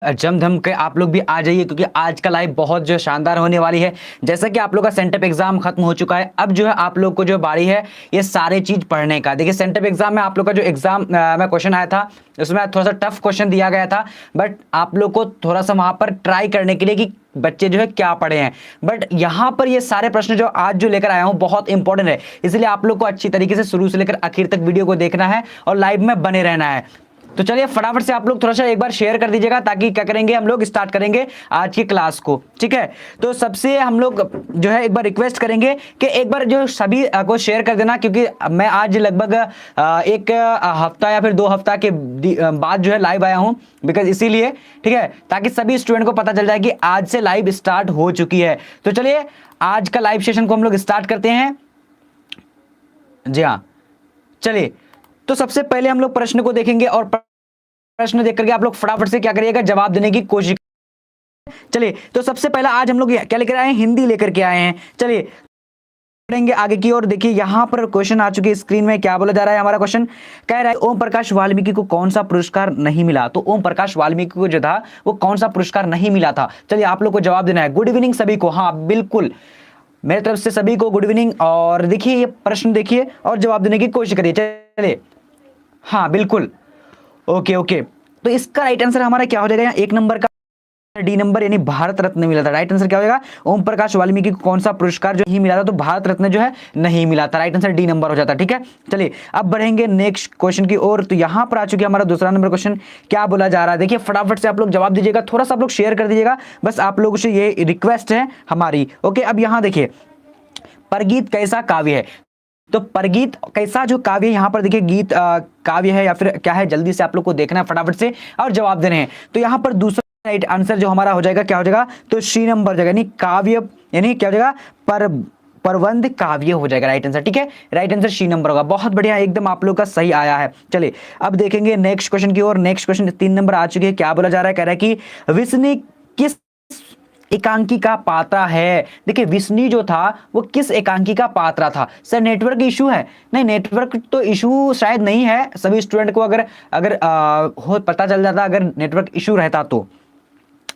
जम धम के आप लोग भी आ जाइए, क्योंकि आज का लाइव बहुत जो शानदार होने वाली है। जैसा कि आप लोग का सेंटअप एग्जाम खत्म हो चुका है, अब जो है आप लोग को जो बारी है ये सारे चीज पढ़ने का। देखिए सेंटअप एग्जाम में आप लोग का जो एग्जाम में क्वेश्चन आया था उसमें थोड़ा सा टफ क्वेश्चन दिया गया था, बट आप लोग को थोड़ा सा वहां पर ट्राई करने के लिए कि बच्चे जो है क्या पढ़े हैं। बट यहां पर ये सारे प्रश्न जो आज जो लेकर आया हूं बहुत इंपॉर्टेंट है, इसलिए आप लोग को अच्छी तरीके से शुरू से लेकर आखिर तक वीडियो को देखना है और लाइव में बने रहना है। तो चलिए फटाफट से आप लोग थोड़ा सा एक बार शेयर कर दीजिएगा, ताकि क्या करेंगे हम लोग स्टार्ट करेंगे आज की क्लास को। ठीक है, तो सबसे हम लोग जो है एक बार रिक्वेस्ट करेंगे कि एक बार जो सभी को शेयर कर देना, क्योंकि मैं आज लगभग एक हफ्ता या फिर 2 हफ्ता के बाद जो है लाइव आया हूं, बिकॉज इसीलिए। ठीक है, ताकि सभी स्टूडेंट को पता चल जाए कि आज से लाइव स्टार्ट हो चुकी है। तो चलिए आज का लाइव सेशन को हम लोग स्टार्ट करते हैं। जी हाँ, चलिए तो सबसे पहले हम लोग प्रश्न को देखेंगे और प्रश्न देख करके आप लोग फटाफट से क्या करिएगा, जवाब देने की कोशिश। चलिए तो सबसे पहला आज हम लोग क्या लेकर आए हैं, हिंदी लेकर के आए हैं। चलिए बढ़ेंगे आगे की ओर। देखिए यहां पर क्वेश्चन आ चुके स्क्रीन में, क्या बोला जा रहा है हमारा क्वेश्चन, कह रहा है ओम प्रकाश वाल्मीकि को कौन सा पुरस्कार नहीं मिला। तो ओम प्रकाश वाल्मीकि को जो था वो कौन सा पुरस्कार नहीं मिला था। चलिए आप लोग को जवाब देना है। गुड इवनिंग सभी को, हाँ बिल्कुल मेरी तरफ से सभी को गुड इवनिंग। और देखिए ये प्रश्न देखिए और जवाब देने की कोशिश करिए। चलिए हाँ बिल्कुल, ओके ओके। तो इसका राइट आंसर हमारा क्या हो जाएगा, 1 नंबर का डी नंबर, यानी भारत रत्न मिला था। राइट आंसर क्या हो जाएगा, ओम प्रकाश वाल्मीकि को कौन सा पुरस्कार जो ही मिला था, तो भारत रत्न जो है नहीं मिला था। राइट आंसर डी नंबर हो जाता। ठीक है, चलिए अब बढ़ेंगे नेक्स्ट क्वेश्चन की ओर। तो यहां पर आ चुके हमारा दूसरा नंबर क्वेश्चन, क्या बोला जा रहा है। देखिए फटाफट से आप लोग जवाब दीजिएगा, थोड़ा सा आप लोग शेयर कर दीजिएगा, बस आप लोगों से ये रिक्वेस्ट है हमारी। ओके, अब यहां देखिए परगीत कैसा काव्य है। तो परगीत कैसा जो काव्य है, यहां पर देखिए गीत काव्य है या फिर क्या है, जल्दी से आप लोग को देखना है फटाफट से और जवाब देने हैं। तो यहां पर दूसरा राइट आंसर जो हमारा हो जाएगा, क्या हो जाएगा, तो सी नंबर जाएगा, यानी काव्य, यानी क्या हो जाएगा, प्रबंध काव्य हो जाएगा राइट आंसर। ठीक है, राइट आंसर सी नंबर होगा। बहुत बढ़िया, एकदम आप लोग का सही आया है। चलिए अब देखेंगे नेक्स्ट क्वेश्चन की ओर। नेक्स्ट क्वेश्चन 3 नंबर आ चुके हैं। क्या बोला जा रहा है, कह रहा है कि विष्णु किस एकांकी का पात्रा है। देखिए विष्णु जो था वो किस एकांकी का पात्रा था। सर नेटवर्क इशू है, नहीं नेटवर्क तो इशू शायद नहीं है। सभी स्टूडेंट को अगर अगर हो पता चल जाता अगर नेटवर्क इशू रहता तो,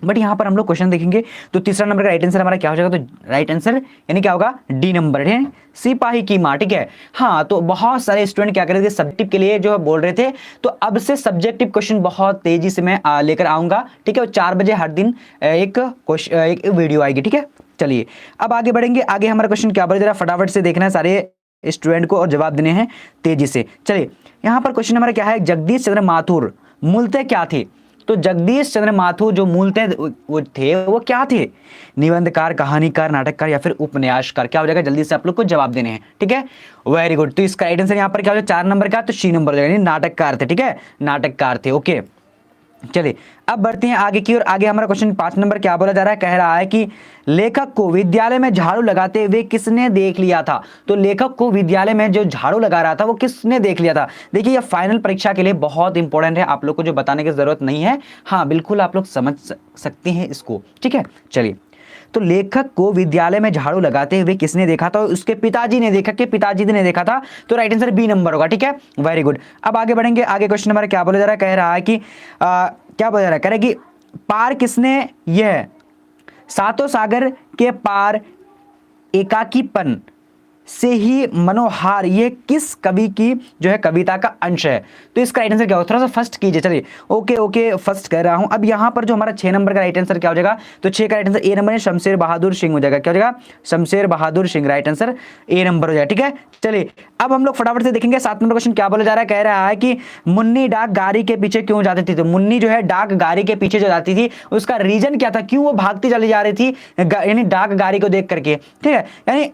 बट यहां पर हम लोग क्वेश्चन देखेंगे तो तीसरा नंबर का राइट आंसर हमारा क्या हो जाएगा, तो राइट आंसर यानी क्या होगा, डी नंबर है, सिपाही की मां। ठीक है, हाँ तो बहुत सारे स्टूडेंट क्या कर रहे थे, सब्जेक्टिव के लिए जो बोल रहे थे, तो अब से सब्जेक्टिव क्वेश्चन बहुत तेजी से मैं लेकर आऊंगा। ठीक है, 4 बजे हर दिन एक वीडियो आएगी। ठीक है, चलिए अब आगे बढ़ेंगे। आगे हमारा क्वेश्चन क्या बोल रहा है, फटाफट से देखना है सारे स्टूडेंट को और जवाब देने हैं तेजी से। चलिए यहां पर क्वेश्चन हमारा क्या है, जगदीश चंद्र माथुर मूलतः क्या थे। तो जगदीश चंद्र माथुर जो मूलतः वो थे वो क्या थे, निबंधकार, कहानीकार, नाटककार या फिर उपन्यासकार। क्या हो जाएगा, जल्दी से आप लोग को जवाब देने हैं। ठीक है, वेरी गुड। तो इसका राइट आंसर यहाँ पर क्या हो जाएगा, 4 नंबर का, तो सी नंबर हो जाएगा, नाटककार थे। ठीक है, नाटककार थे। ओके, चलिए अब बढ़ते हैं आगे की ओर। आगे हमारा क्वेश्चन 5 नंबर क्या बोला जा रहा है, कह रहा है कि लेखक को विद्यालय में झाड़ू लगाते हुए किसने देख लिया था। तो लेखक को विद्यालय में जो झाड़ू लगा रहा था वो किसने देख लिया था। देखिए ये फाइनल परीक्षा के लिए बहुत इंपॉर्टेंट है, आप लोग को जो बताने की जरूरत नहीं है, हाँ बिल्कुल आप लोग समझ सकते हैं इसको। ठीक है, चलिए तो लेखक को विद्यालय में झाड़ू लगाते हुए किसने देखा था, उसके पिताजी ने देखा, कि पिताजी ने देखा था, तो राइट आंसर बी नंबर होगा। ठीक है, वेरी गुड। अब आगे बढ़ेंगे। आगे क्वेश्चन नंबर क्या बोला जा रहा है, कह रहा है कि क्या बोला जा रहा है, कह रहा है कि पार किसने, यह सातों सागर के पार एकाकीपन से ही मनोहार, ये किस कवि की जो है कविता का अंश है। तो इसका राइट आंसर क्या होगा, थोड़ा सा फर्स्ट कीजिए। चलिए ओके ओके, फर्स्ट कह रहा हूं। अब यहां पर जो हमारा 6 नंबर का राइट आंसर क्या हो जाएगा, तो 6 का राइट आंसर ए नंबर है, शमशेर बहादुर सिंह हो जाएगा। क्या हो जाएगा, Shamsher Bahadur Singh, right answer A number हो जाएगा। ठीक है, चलिए अब हम लोग फटाफट से देखेंगे 7 नंबर क्वेश्चन क्या बोला जा रहा है, कह रहा है कि मुन्नी डाक गाड़ी के पीछे क्यों जाती थी। तो मुन्नी जो है डाक गाड़ी के पीछे जो जाती थी उसका रीजन क्या था, क्यों वो भागती चली जा रही थी, यानी डाक गाड़ी को देख करके। ठीक है, यानी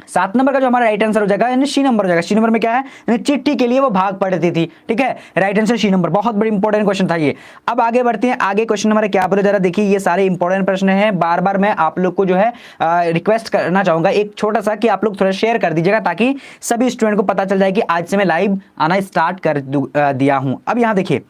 7 नंबर का जो हमारा राइट आंसर हो जाएगा यानी सी नंबर हो जाएगा। सी नंबर में क्या है, यानी चिट्ठी के लिए वो भाग पड़ती थी। ठीक है, राइट आंसर सी नंबर। बहुत बड़ी इंपॉर्टेंट क्वेश्चन था ये। अब आगे बढ़ते हैं। आगे क्वेश्चन हमारे क्या बोला जा रहा है, देखिए ये सारे इंपॉर्टेंट प्रश्न हैं। बार बार मैं आप लोग को जो है रिक्वेस्ट करना चाहूंगा एक छोटा सा, कि आप लोग थोड़ा शेयर कर दीजिएगा, ताकि सभी स्टूडेंट को पता चल जाए कि आज से मैं लाइव आना स्टार्ट कर दिया हूं। अब यहाँ देखिए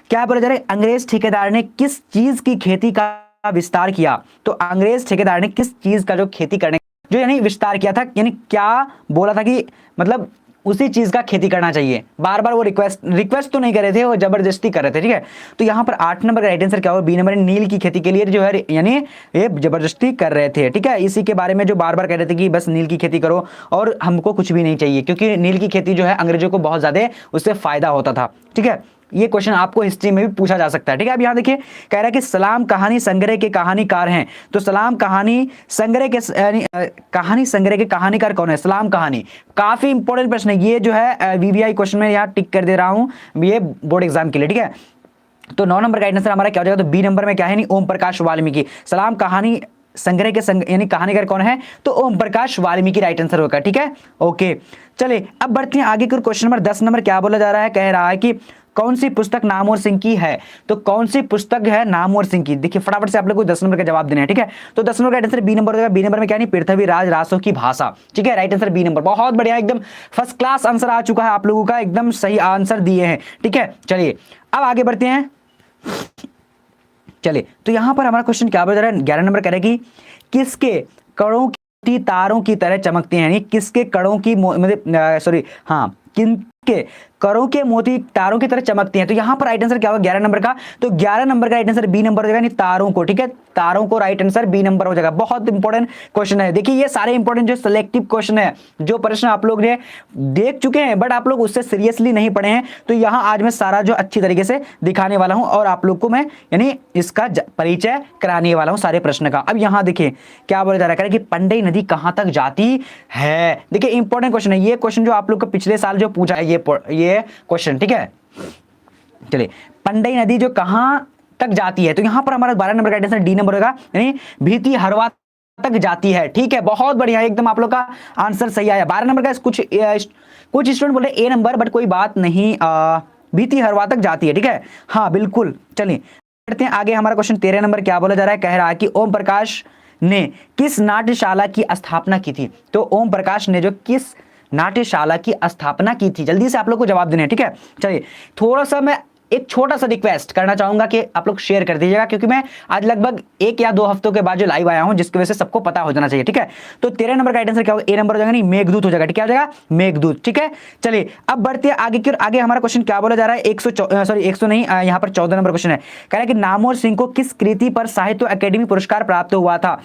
क्या बोला जा रहा है, अंग्रेज ठेकेदार ने किस चीज की खेती का विस्तार किया। तो अंग्रेज ठेकेदार ने किस चीज का जो खेती करने जो यानी विस्तार किया था, यानी क्या बोला था कि मतलब उसी चीज का खेती करना चाहिए। बार बार वो रिक्वेस्ट तो नहीं कर रहे थे, वो जबरदस्ती कर रहे थे, ठीक है। तो यहाँ पर 8 नंबर का राइट आंसर क्या होगा, बी नंबर, नील की खेती के लिए जो है यानी ये जबरदस्ती कर रहे थे, ठीक है। इसी के बारे में जो बार बार कह रहे थे कि बस नील की खेती करो और हमको कुछ भी नहीं चाहिए, क्योंकि नील की खेती जो है अंग्रेजों को बहुत ज्यादा उससे फायदा होता था, ठीक है। ये क्वेश्चन आपको हिस्ट्री में भी पूछा जा सकता है, ठीक है। अब यहाँ देखिए कह रहा है कि सलाम कहानी संग्रह के कहानीकार हैं, तो सलाम कहानी संग्रह के कहानी संग्रह के कहानीकार कौन है, सलाम कहानी। काफी इंपॉर्टेंट प्रश्न है ये, जो है वीवीआई क्वेश्चन में यहाँ टिक कर दे रहा हूं, ये बोर्ड एग्जाम के लिए, ठीक है। तो 9 नंबर का आंसर हमारा क्या हो जाएगा, तो बी नंबर में क्या है, नहीं ओम प्रकाश वाल्मीकि। सलाम कहानी संग्रह के यानी कहानीकार कौन है, तो ओम प्रकाश वाल्मीकि राइट आंसर होगा, ठीक है। ओके चलिए अब बढ़ते हैं आगे। क्वेश्चन नंबर 10 नंबर क्या बोला जा रहा है, कह रहा है कि कौन सी पुस्तक नामवर सिंह की है, तो कौन सी पुस्तक है नामवर सिंह की। देखिए फटाफट से आप लोग को 10 नंबर का जवाब देना है, ठीक है। तो 10 नंबर का आंसर बी नंबर होगा। बी नंबर में क्या नहीं, पृथ्वीराज रासो की भाषा, ठीक है। राइट आंसर बी नंबर, बहुत बढ़िया, एकदम फर्स्ट क्लास आंसर आ चुका है आप लोगों का, एकदम सही आंसर दिए हैं, ठीक है। चलिए अब आगे बढ़ते हैं। चलिए तो यहां पर हमारा क्वेश्चन क्या बता रहा है, 11 नंबर कह रहा है कि किसके कड़ों की तारों की तरह चमकते हैं, यानी किसके कड़ों की मतलब सॉरी हाँ किनके करों के मोती तारों की तरह चमकते हैं। तो यहां पर राइट आंसर क्या होगा 11 नंबर का, तो 11 नंबर का राइट आंसर बी नंबर हो जाएगा, यानी तारों को, ठीक है। तारों को राइट आंसर बी नंबर हो जाएगा। बहुत इंपॉर्टेंट क्वेश्चन है, देखिए ये सारे इंपॉर्टेंट जो सिलेक्टिव क्वेश्चन है, जो प्रश्न आप लोग ने देख चुके हैं बट आप लोग उससे सीरियसली नहीं पढ़े हैं, तो यहां आज मैं सारा जो अच्छी तरीके से दिखाने वाला हूं और आप लोग को मैं यानी इसका परिचय कराने वाला हूं सारे प्रश्न का। अब यहां देखिए क्या बोला जा रहा है कि पंडई नदी कहां तक जाती है। देखिए इंपॉर्टेंट क्वेश्चन है ये, क्वेश्चन जो आप लोग को पिछले साल जो पूछा है ये क्वेश्चन, ठीक है। चलिए पंडई नदी जो कहां तक जाती है, तो यहां पर हमारा 12 नंबर का आंसर डी नंबर होगा, यानी भीती हरवा तक जाती है, ठीक है। बहुत बढ़िया, एकदम आप लोग का आंसर सही आया। 12 नंबर का कुछ स्टूडेंट बोले ए नंबर, बट कोई बात नहीं, भीती हरवा तक जाती है, ठीक है। हाँ बिल्कुल। चलिए बढ़ते हैं आगे। हमारा क्वेश्चन 13 नंबर क्या बोला जा रहा है, कह रहा है कि ओम प्रकाश ने किस नाट्यशाला की स्थापना की थी। तो ओम प्रकाश ने जो किस नाट्यशाला की स्थापना की थी, जल्दी से आप लोग को जवाब देने हैं, ठीक है। चलिए थोड़ा सा मैं एक छोटा सा रिक्वेस्ट करना चाहूंगा कि आप लोग शेयर कर दीजिएगा, क्योंकि मैं आज लगभग 1 या 2 हफ्तों के बाद जो लाइव आया हूं, जिसकी वजह से सबको पता हो जाना चाहिए, ठीक है। तो 13 नंबर का आंसर क्या होगा, ए नंबर हो जाएगा, नहीं मेघदूत हो जाएगा, ठीक है, हो जाएगा मेघदूत, ठीक है। चलिए अब बढ़ते हैं आगे की। आगे हमारा क्वेश्चन क्या बोला जा रहा है, 100 नहीं, यहाँ पर 14 नंबर क्वेश्चन है, कह रहा है कि नामवर सिंह को किस कृति पर साहित्य अकेडमी पुरस्कार प्राप्त हुआ था।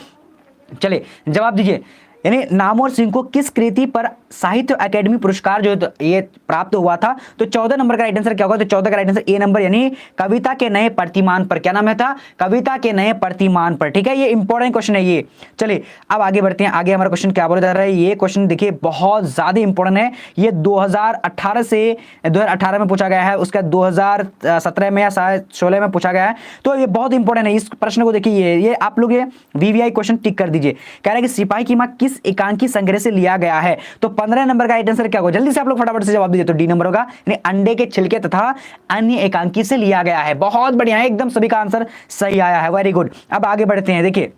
चलिए जवाब दीजिए, यानी नामवर सिंह को किस कृति पर साहित्य अकेडमी पुरस्कार जो ये प्राप्त हुआ था। तो 14 नंबर का राइट आंसर क्या होगा, तो 14 का राइट आंसर ए नंबर, यानी कविता के नए प्रतिमान पर। क्या नाम है था, कविता के नए प्रतिमान पर, ठीक है। ये इंपॉर्टेंट क्वेश्चन है ये। चलिए अब आगे बढ़ते हैं। आगे हमारा क्वेश्चन क्या बोला जा रहा है, ये क्वेश्चन देखिए बहुत ज्यादा इंपॉर्टेंट है। ये 2018 से 2018 में पूछा गया है, उसका 2017 में या शायद 16 में पूछा गया है, तो ये बहुत इंपॉर्टेंट है। इस प्रश्न को देखिए, ये आप लोग ये वीवीआई क्वेश्चन टिक कर दीजिए। कह रहा है कि सिपाही की मां किस एकांकी संग्रह से लिया गया है। तो 15 नंबर का राइट आंसर क्या होगा, जल्दी से आप लोग फटाफट से जवाब दीजिए। तो डी नंबर होगा, यानी अंडे के छिलके तथा अन्य एकांकी से लिया गया है। बहुत बढ़िया है, एकदम सभी का आंसर सही आया है, वेरी गुड। अब आगे बढ़ते हैं। देखिए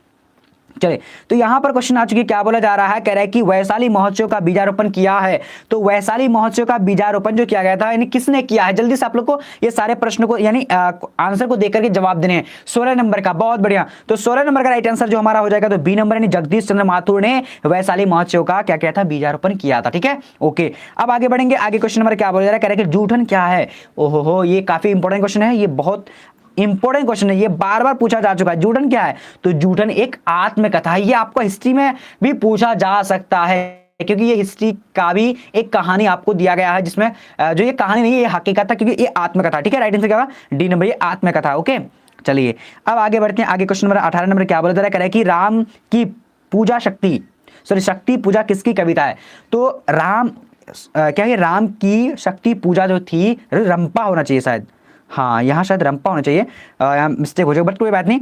चलिए तो यहां पर क्वेश्चन आ चुकी है, क्या बोला जा रहा है, कह रहा है कि वैशाली महोत्सव का बीजारोपण किया है। तो वैशाली महोत्सव का बीजारोपण जो किया गया था, यानी किसने किया है, जल्दी से आप लोग को ये सारे प्रश्न को यानी आंसर को देकर के जवाब देने हैं। 16 नंबर का, बहुत बढ़िया। तो 16 नंबर का राइट आंसर जो हमारा हो जाएगा, तो बी नंबर, यानी जगदीश चंद्र माथुर ने वैशाली महोत्सव का क्या किया था, बीजारोपण किया था, ठीक है। ओके अब आगे बढ़ेंगे। आगे क्वेश्चन नंबर क्या बोला जा रहा है, कह रहा है कि जूठन क्या है। ओहो ये काफी इंपॉर्टेंट क्वेश्चन है, ये बहुत इंपॉर्टेंट क्वेश्चन है, ये बार बार पूछा जा चुका है। जूठन क्या है, तो जूठन एक आत्मकथा है। ये आपको हिस्ट्री में भी पूछा जा सकता है, क्योंकि ये हिस्ट्री का भी एक कहानी आपको दिया गया है, जिसमें जो ये कहानी नहीं है, ये हकीकत है, क्योंकि ये आत्मकथा, ठीक है। राइट आंसर क्या होगा, डी नंबर, ये आत्मकथा। ओके चलिए अब आगे बढ़ते हैं। आगे क्वेश्चन नंबर 18 नंबर क्या बोला जा रहा है, कि राम की पूजा शक्ति पूजा किसकी कविता है। तो राम क्या है, राम की शक्ति पूजा जो थी, रंपा होना चाहिए शायद, हाँ यहाँ शायद रंपा होना चाहिए, मिस्टेक हो जाएगा, बट कोई बात नहीं।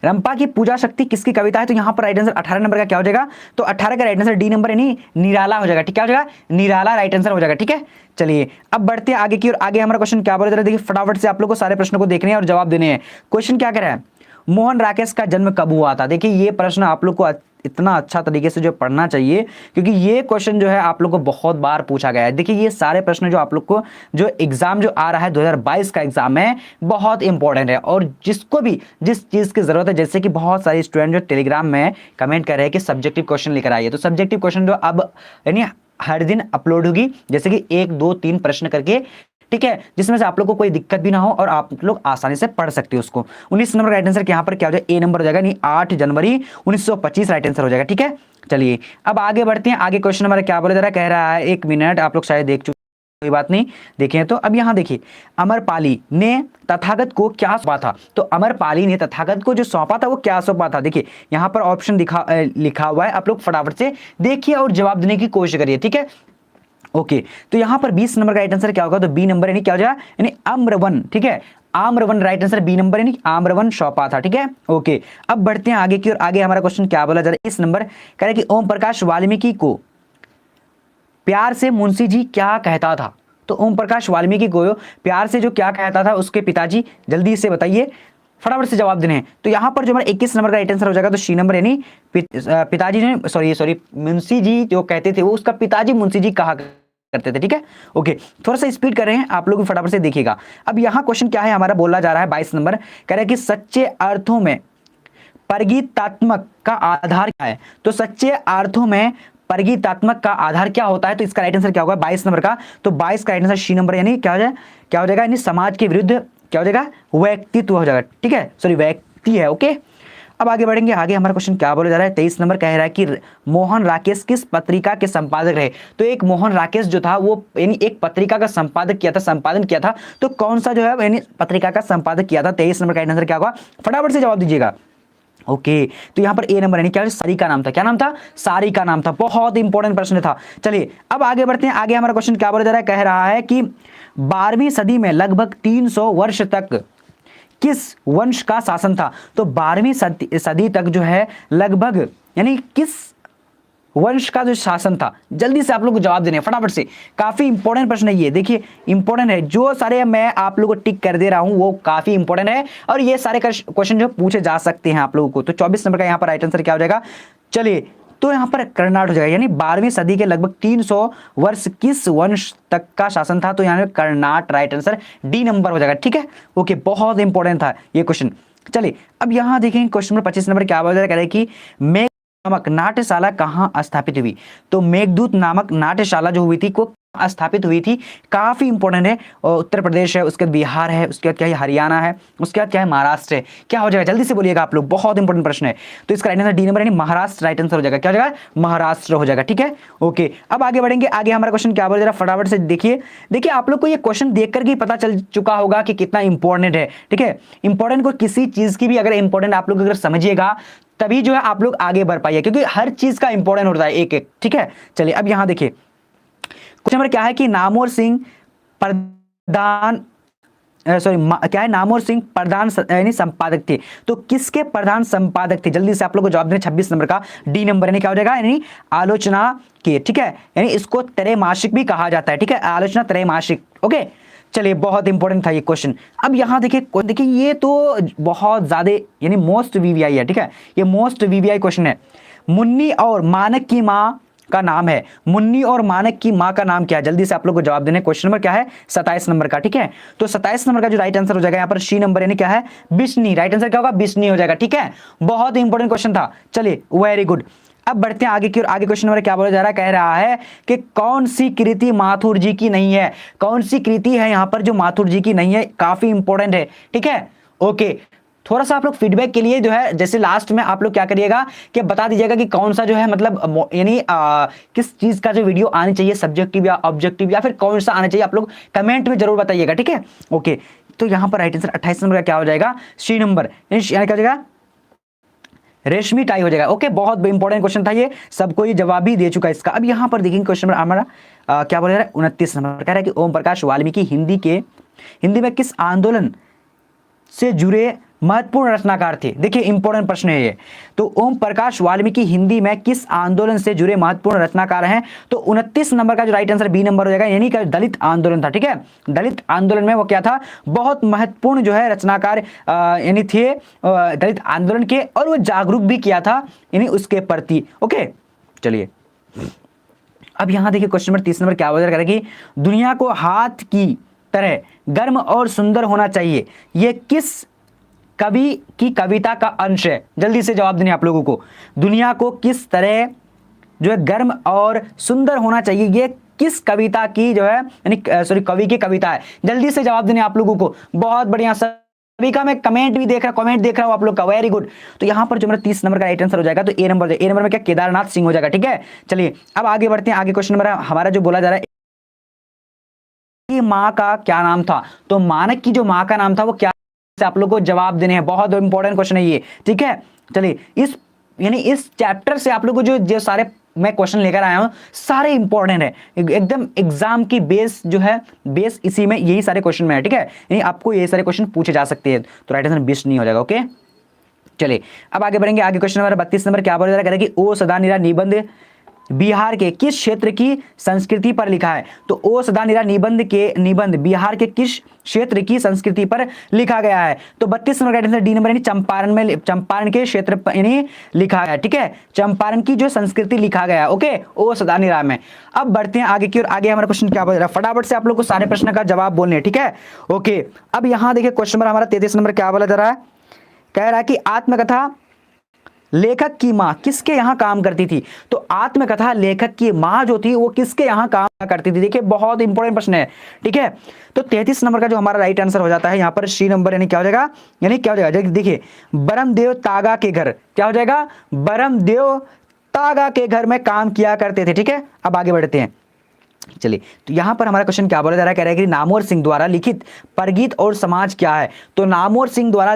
रंपा की पूजा शक्ति किसकी कविता है, तो यहाँ पर राइट आंसर 18 नंबर का क्या हो जाएगा, तो 18 का राइट आंसर डी नंबर, यानी निराला हो जाएगा, ठीक है, हो जाएगा निराला, राइट आंसर हो जाएगा, ठीक है। चलिए अब बढ़ते हैं आगे की और। आगे हमारा क्वेश्चन क्या बोला जा रहा है, देखिए फटाफट से आप लोग को सारे प्रश्नों को देखने हैं और जवाब देने हैं। क्वेश्चन क्या कह रहा है, मोहन राकेश का जन्म कब हुआ था। देखिए ये प्रश्न आप लोग को इतना अच्छा तरीके से जो पढ़ना चाहिए, क्योंकि ये क्वेश्चन जो है आप लोग को बहुत बार पूछा गया है। देखिए ये सारे प्रश्न जो आप लोग को जो एग्जाम जो आ रहा है 2022 का एग्जाम है, बहुत इंपॉर्टेंट है। और जिसको भी जिस चीज की जरूरत है, जैसे कि बहुत सारे स्टूडेंट जो टेलीग्राम में कमेंट कर रहे हैं कि सब्जेक्टिव क्वेश्चन लेकर आइए, तो सब्जेक्टिव क्वेश्चन जो अब यानी हर दिन अपलोड होगी, जैसे कि 1 2 3 प्रश्न करके, ठीक है, जिसमें से आप लोग को कोई दिक्कत भी ना हो और आप लोग आसानी से पढ़ सकते हो उसको। 19 नंबर का राइट आंसर यहाँ पर क्या हो जाएगा, ए नंबर हो जाएगा, नहीं 8 जनवरी 1925 राइट आंसर हो जाएगा। ठीक है, चलिए अब आगे बढ़ते हैं। आगे क्वेश्चन हमारा क्या बोले, जरा कह रहा है, 1 मिनट, आप लोग शायद देख चुके, कोई बात नहीं, देखें तो अब यहां देखिए, अमरपाली ने तथागत को क्या सौंपा था। तो अमरपाली ने तथागत को जो सौंपा था वो क्या सौंपा था, देखिए यहां पर ऑप्शन लिखा हुआ है, आप लोग फटाफट से देखिए और जवाब देने की कोशिश करिए। ठीक है, ओके, तो यहां पर 20 नंबर का राइट आंसर क्या होगा, तो बी नंबर यानी क्या हो जाएगा, यानी आम्रवन। ठीक है, आम्रवन राइट आंसर बी नंबर यानी आम्रवन सौंपा था। ठीक है, ओके, अब बढ़ते हैं आगे की और। आगे हमारा क्वेश्चन क्या बोला जा रहा है, इस नंबर कह रहा है कि ओम प्रकाश वाल्मीकि को प्यार से मुंशी जी क्या कहता था। तो ओम प्रकाश वाल्मीकि को प्यार से जो क्या कहता था उसके पिताजी, जल्दी से बताइए, फटाफट से जवाब देने हैं। तो यहां पर जो हमारा 21 नंबर का राइट आंसर हो जाएगा, तो सी नंबर यानी पिताजी ने, सॉरी मुंशी जी जो कहते थे वो उसका पिताजी मुंशी जी कहा करते थे। ठीक है, ओके, थोड़ा सा स्पीड कर रहे हैं आप लोग भी, फटाफट से देखिएगा। अब यहां क्वेश्चन क्या है हमारा, बोला जा रहा है 22 नंबर, कह रहा है कि सच्चे अर्थों में प्रगीतात्मक का आधार क्या है। तो सच्चे अर्थों में प्रगीतात्मक का आधार क्या होता है, तो इसका राइट आंसर क्या होगा 22 नंबर का, तो 22 का राइट आंसर सी नंबर यानी क्या हो जाएगा, यानी समाज के विरुद्ध क्या हो जाएगा, व्यक्तित्व हो जाएगा। ठीक है, सॉरी व्यक्ति है। ओके, अब आगे बढ़ेंगे। आगे हमारा क्वेश्चन क्या बोला जा रहा है, 23 नंबर कह रहा है कि मोहन राकेश किस पत्रिका के संपादक रहे। तो एक मोहन राकेश जो था वो यानी एक पत्रिका का संपादन किया था, तो कौन सा जो है यानी पत्रिका का संपादक किया था। 23 नंबर का आंसर क्या होगा, फटाफट से जवाब दीजिएगा। ओके, तो यहां पर ए नंबर यानी क्या, सारी का नाम था, क्या नाम था, सारी का नाम था। बहुत इंपॉर्टेंट प्रश्न था। चलिए अब आगे बढ़ते हैं। आगे हमारा क्वेश्चन क्या बोला जा रहा है, कह रहा है कि 12वीं सदी में लगभग 300 वर्ष तक किस वंश का शासन था। तो 12वीं सदी तक जो है लगभग यानी किस वंश का जो शासन था, जल्दी से आप लोग को जवाब देने फटाफट से। काफी इंपॉर्टेंट प्रश्न है ये, देखिए इंपॉर्टेंट है, जो सारे मैं आप लोगों को टिक कर दे रहा हूं वो काफी इंपॉर्टेंट है, और ये सारे क्वेश्चन जो पूछे जा सकते हैं आप लोगों को। तो 24 नंबर का यहाँ पर राइट आंसर क्या हो जाएगा, चलिए तो यहाँ पर कर्नाट हो जाएगा, यानी 12वीं सदी के लगभग 300 वर्ष किस वंश तक का शासन था। तो यहाँ पे Karnat right answer D number हो जाएगा। ठीक है, ओके, बहुत इंपॉर्टेंट था ये क्वेश्चन। चलिए अब यहाँ देखें क्वेश्चन नंबर 25 नंबर क्या बोला जा रहा है, कह रहे हैं कि नामक नाट्यशाला कहाँ स्थापित हुई। तो मेघदूत नामक नाट्यशाला जो हुई थी को स्थापित हुई थी, काफी इंपॉर्टेंट है। और उत्तर प्रदेश है, उसके बाद बिहार है, उसके बाद क्या है हरियाणा है, उसके बाद क्या है महाराष्ट्र है। क्या हो जाएगा, जल्दी से बोलिएगा आप लोग, बहुत इंपॉर्टेंट प्रश्न है। तो इसका राइट आंसर डी नंबर यानी महाराष्ट्र राइट आंसर हो जाएगा। क्या हो जाएगा, महाराष्ट्र हो जाएगा। ठीक है, ओके, अब आगे बढ़ेंगे। आगे हमारा क्वेश्चन क्या बोल रहा है, फटाफट से देखिए आप लोग को ये क्वेश्चन देख करके पता चल चुका होगा कि कितना इंपॉर्टेंट है। ठीक है, इंपॉर्टेंट को किसी चीज की भी अगर इंपॉर्टेंट आप लोग अगर समझिएगा तभी जो है आप लोग आगे बढ़ पाइए, क्योंकि हर चीज का इंपॉर्टेंट होता है एक एक। ठीक है, चलिए अब यहां देखिए क्वेश्चन नंबर क्या है कि नामोर सिंह प्रधान क्या है, नामोर सिंह प्रधान यानी संपादक थे। तो किसके प्रधान संपादक थे, जल्दी से आप लोग को जवाब देना। 26 नंबर का डी नंबर यानी क्या हो जाएगा, यानी आलोचना के। ठीक है, यानी इसको त्रैमासिक भी कहा जाता है। ठीक है, आलोचना त्रैमासिक। ओके, चलिए बहुत इंपॉर्टेंट था ये क्वेश्चन। अब यहां देखिए ये तो बहुत ज्यादा यानी मोस्ट वीवीआई है। ठीक है, ये मोस्ट वीवीआई क्वेश्चन है। मुन्नी और मानक की मां का नाम है, मुन्नी और मानक की मां का नाम क्या है, जल्दी से आप लोग को जवाब देने। क्वेश्चन नंबर क्या है, 27 नंबर का। ठीक है, तो 27 नंबर का जो राइट आंसर हो जाएगा यहाँ पर सी नंबर यानी क्या है, बिस्नी राइट आंसर क्या होगा, बिस्नी हो जाएगा। ठीक है, बहुत इंपॉर्टेंट क्वेश्चन था। चलिए वेरी गुड, अब बढ़ते हैं आगे की ओर। आगे क्वेश्चन नंबर क्या बोला जा रहा है, कह रहा है कि कौन सी कृति माथुर जी की नहीं है। कौन सी कृति है यहाँ पर जो माथुर जी की नहीं है, काफी इंपॉर्टेंट है। ठीक है, ओके, थोड़ा सा आप लोग फीडबैक के लिए जो है जैसे लास्ट में आप लोग क्या करिएगा कि बता दीजिएगा कि कौन सा जो है मतलब यानी किस चीज का जो वीडियो आनी चाहिए, सब्जेक्टिव या ऑब्जेक्टिव या फिर कौन सा आना चाहिए, आप लोग कमेंट में जरूर बताइएगा। ठीक है, ओके, तो यहाँ पर राइट आंसर 28 नंबर का क्या हो जाएगा, सी नंबर क्या हो जाएगा, रेशमी टाई हो जाएगा। ओके, बहुत इंपॉर्टेंट क्वेश्चन था ये, सबको ये जवाब भी दे चुका है इसका। अब यहाँ पर देखेंगे क्वेश्चन नंबर हमारा क्या बोल रहा है, 29 नंबर कह रहा है कि ओम प्रकाश वाल्मीकि हिंदी में किस आंदोलन से जुड़े महत्वपूर्ण रचनाकार थे? देखिए इंपॉर्टेंट प्रश्न है ये। तो ओम प्रकाश वाल्मीकि हिंदी में किस आंदोलन से जुड़े महत्वपूर्ण रचनाकार हैं? तो 29 नंबर का जो राइट आंसर बी नंबर हो जाएगा, यानी कि दलित आंदोलन था। ठीक है, दलित आंदोलन में वो क्या था, बहुत महत्वपूर्ण जो है रचनाकार यानी थे दलित आंदोलन के, और वो जागरूक भी किया था यानी उसके प्रति। ओके चलिए अब यहां देखिए क्वेश्चन नंबर 30 नंबर क्या बोल रहा है कि दुनिया को हाथ की तरह गर्म और सुंदर होना चाहिए, ये किस कवि की कविता का अंश है? जल्दी से जवाब देने आप लोगों को। दुनिया को किस तरह जो है गर्म और सुंदर होना चाहिए, ये किस कविता की जो है यानी सॉरी कवि की कविता है? जल्दी से जवाब देने आप लोगों को। बहुत बढ़िया सभी का मैं कमेंट भी देख रहा हूं आप लोग का, वेरी गुड। तो यहां पर जो मेरा 30 नंबर का राइट आंसर हो जाएगा तो ए नंबर में क्या केदारनाथ सिंह हो जाएगा। ठीक है चलिए अब आगे बढ़ते हैं। आगे क्वेश्चन नंबर हमारा जो बोला जा रहा है माँ का क्या नाम था? तो मानक की जो माँ का नाम था वो क्या, से आप लोग को जवाब देने हैं। बहुत इंपॉर्टेंट क्वेश्चन है ये। ठीक है चलिए इस चैप्टर से आप लोग को जो सारे मैं क्वेश्चन लेकर आया हूं सारे इंपॉर्टेंट है, एकदम एग्जाम की बेस जो है, बेस इसी में यही सारे क्वेश्चन में है। ठीक है यानी आपको ये सारे क्वेश्चन पूछे जा सकते हैं, तो राइट आंसर बेस्ट नहीं हो जाएगा। ओके चलिए अब आगे बढ़ेंगे। आगे क्वेश्चन नंबर 32 नंबर क्या बोल रहा है कि ओ सदानीरा निबंध बिहार के किस क्षेत्र की संस्कृति पर लिखा है? तो ओ सदानीरा निबंध बिहार के किस क्षेत्र की संस्कृति पर लिखा गया है? तो 32 नंबर का आंसर डी नंबर यानी चंपारण के क्षेत्र पर यानी लिखा है। ठीक है चंपारण की जो संस्कृति लिखा गया है। ओके ओ सदानीरा में। अब बढ़ते हैं आगे की ओर। आगे हमारा क्वेश्चन क्या बोल रहा है, फटाफट से आप लोग को सारे प्रश्न का जवाब बोलने हैं। ठीक है ओके अब यहां देखिए क्वेश्चन नंबर हमारा 33 नंबर क्या बोला जा रहा है, कह रहा है कि आत्मकथा लेखक की मां किसके यहां काम करती थी? तो आत्मकथा लेखक की मां जो थी वो किसके यहां काम करती थी? देखिए बहुत इंपॉर्टेंट प्रश्न है। ठीक है तो 33 नंबर का जो हमारा राइट आंसर हो जाता है यहां पर सी नंबर यानी क्या हो जाएगा, देखिए बरमदेव तागा के घर, क्या हो जाएगा, बरमदेव तागा के घर में काम किया करते थे। ठीक है अब आगे बढ़ते हैं। चलिए तो यहां पर हमारा क्वेश्चन क्या बोला जा रहा है, कह रहा है कि नामवर सिंह द्वारा लिखित परगीत और समाज क्या है? तो नामवर सिंह द्वारा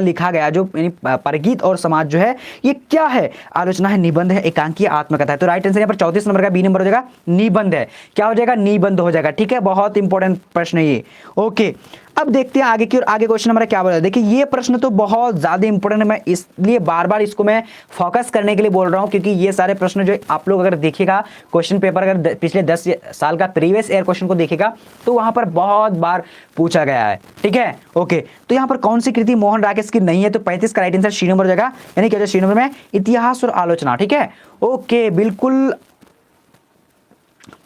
लिखा गया जो यानी परगीत और समाज जो है ये क्या है? आलोचना है, निबंध है, एकांकी, आत्मकथा है। तो राइट आंसर यहां पर 34 नंबर का बी नंबर हो जाएगा, निबंध है। क्या हो जाएगा, निबंध हो जाएगा। ठीक है बहुत इंपॉर्टेंट प्रश्न है ये। ओके अब देखते हैं आगे की ओर। आगे क्वेश्चन हमारा क्या बोला है, देखिए ये प्रश्न तो बहुत ज्यादा इंपॉर्टेंट है, मैं इसलिए बार बार इसको मैं फोकस करने के लिए बोल रहा हूं क्योंकि ये सारे प्रश्न जो आप लोग अगर देखिएगा क्वेश्चन पेपर, अगर पिछले 10 साल का प्रीवियस ईयर क्वेश्चन को देखेगा तो वहां पर बहुत बार पूछा गया है। ठीक है ओके तो यहां पर कौन सी कृति मोहन राकेश की नहीं है? तो 35 का राइट आंसर सी नंबर हो जाएगा, यानी क्या सी नंबर में इतिहास और आलोचना। ठीक है ओके बिल्कुल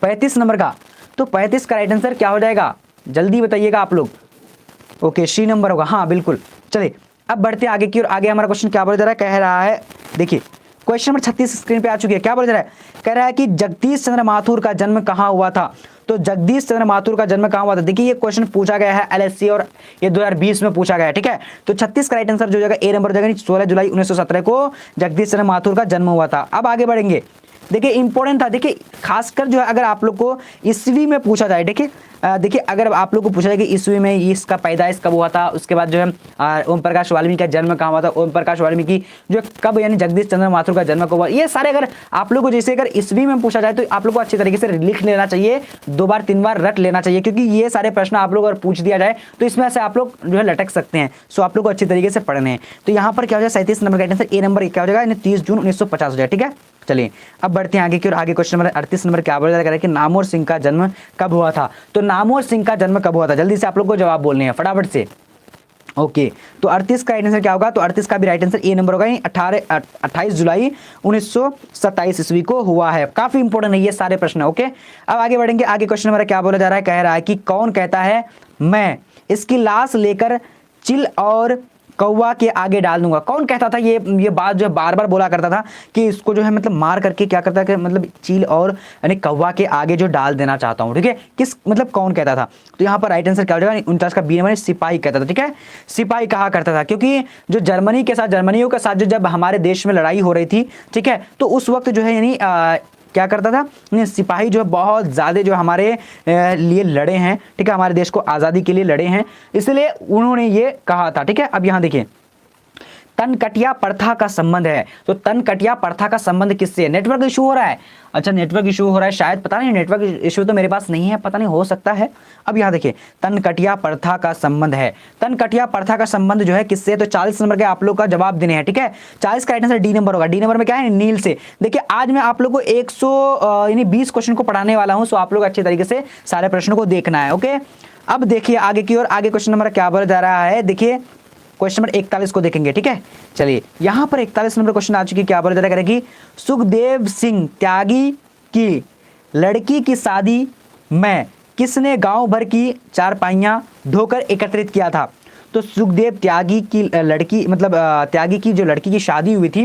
35 नंबर का, तो 35 का राइट आंसर क्या हो जाएगा जल्दी बताइएगा आप लोग। ओके सी नंबर होगा, हाँ बिल्कुल। चलिए अब बढ़ते आगे की ओर। आगे हमारा क्वेश्चन क्या बोला जा रहा है, कह रहा है देखिए क्वेश्चन नंबर 36 स्क्रीन पे आ चुकी है। क्या बोला जा रहा है, कह रहा है कि जगदीश चंद्र माथुर का जन्म कहां हुआ था? तो जगदीश चंद्र माथुर का जन्म कहां हुआ था? देखिए ये क्वेश्चन पूछा गया है एलएससी और ये 2020 में पूछा गया है। ठीक है तो 36 का राइट आंसर जो जाएगा ए नंबर हो जाएगा, 16 जुलाई 1917 को जगदीश चंद्र माथुर का जन्म हुआ था। अब आगे बढ़ेंगे। देखिए इंपॉर्टेंट था, देखिए खासकर जो है अगर आप लोग को ईस्वी में पूछा जाए, देखिए अगर आप लोग को पूछा जाए कि ईस्वी में इसका पैदाइश कब हुआ था, उसके बाद जो है ओम प्रकाश वाल्मीकि का जन्म कहाँ हुआ था, ओम प्रकाश वाल्मीकि जो कब यानी जगदीश चंद्र माथुर का जन्म कब हुआ, ये सारे अगर आप लोग को जैसे अगर ईस्वी में पूछा जाए तो आप लोग को अच्छी तरीके से लिख लेना चाहिए, 2 बार 3 बार रट लेना चाहिए क्योंकि ये सारे प्रश्न आप लोग अगर पूछ दिया जाए तो इसमें से आप लोग जो है लटक सकते हैं। सो आप लोग को अच्छी तरीके से पढ़ने हैं। तो यहाँ पर क्या हो जाएगा 37 नंबर का आंसर ए नंबर क्या हो जाएगा, 30 जून 1950 हो जाएगा। ठीक है चलिए अब बढ़ते हैं आगे की और। आगे क्वेश्चन नंबर 38 नंबर क्या बोला जा रहा है कि नामवर सिंह का जन्म कब हुआ था? तो नामवर सिंह का जन्म कब हुआ था? जल्दी से आप लोग को जवाब बोलने हैं फटाफट से। ओके तो 38 का राइट आंसर क्या होगा? तो 38 का भी राइट आंसर ए नंबर होगा, 28 जुलाई 1927 ईस्वी को हुआ है। काफी इंपॉर्टेंट है ये सारे प्रश्न। ओके अब आगे बढ़ेंगे। आगे क्वेश्चन नंबर क्या बोला जा रहा है, कह रहा है कि कौन कहता है मैं इसकी लाश लेकर चिल और कौवा के आगे डाल दूंगा? कौन कहता था ये बात जो है बार बार बोला करता था कि इसको जो है मतलब मार करके क्या करता है कि मतलब चील और यानी कौवा के आगे जो डाल देना चाहता हूं। ठीक है किस मतलब कौन कहता था? तो यहाँ पर राइट आंसर क्या हो जाएगा, 49 का बी नंबर, सिपाही कहता था। ठीक है सिपाही कहा करता था क्योंकि जो जर्मनियों के साथ जो जब हमारे देश में लड़ाई हो रही थी, ठीक है तो उस वक्त जो है यानी क्या करता था, सिपाही जो है बहुत ज़्यादा जो हमारे लिए लड़े हैं। ठीक है हमारे देश को आज़ादी के लिए लड़े हैं, इसलिए उन्होंने ये कहा था। ठीक है अब यहाँ देखिए तनकटिया प्रथा का संबंध है। तो तनकटिया प्रथा का संबंध किससे है? नेटवर्क इशू हो रहा है। अच्छा, नेटवर्क इशू हो रहा है, शायद पता नहीं, नेटवर्क इशू तो मेरे पास नहीं है, पता नहीं, हो सकता है। अब यहाँ देखिए, तनकटिया प्रथा का संबंध है। तनकटिया प्रथा का संबंध जो है किससे? तो 40 नंबर के आप लोग का जवाब देने हैं, ठीक है। 40 का राइट आंसर डी नंबर होगा। डी नंबर में क्या है? नील से। देखिए, आज मैं आप लोग को 120 क्वेश्चन को पढ़ाने वाला हूं, सो आप लोग अच्छे तरीके से सारे प्रश्नों को देखना है, ओके। अब देखिए आगे की ओर, आगे क्वेश्चन नंबर क्या बोला जा रहा है, देखिए क्वेश्चन नंबर 41 को देखेंगे, ठीक है। चलिए, यहां पर 41 नंबर क्वेश्चन आ चुकी, क्या बोला जा रहा है कि सुखदेव सिंह त्यागी की लड़की की शादी में किसने गांव भर की चारपाइयां ढोकर एकत्रित किया था? तो सुखदेव त्यागी की लड़की, मतलब त्यागी की जो लड़की की शादी हुई थी,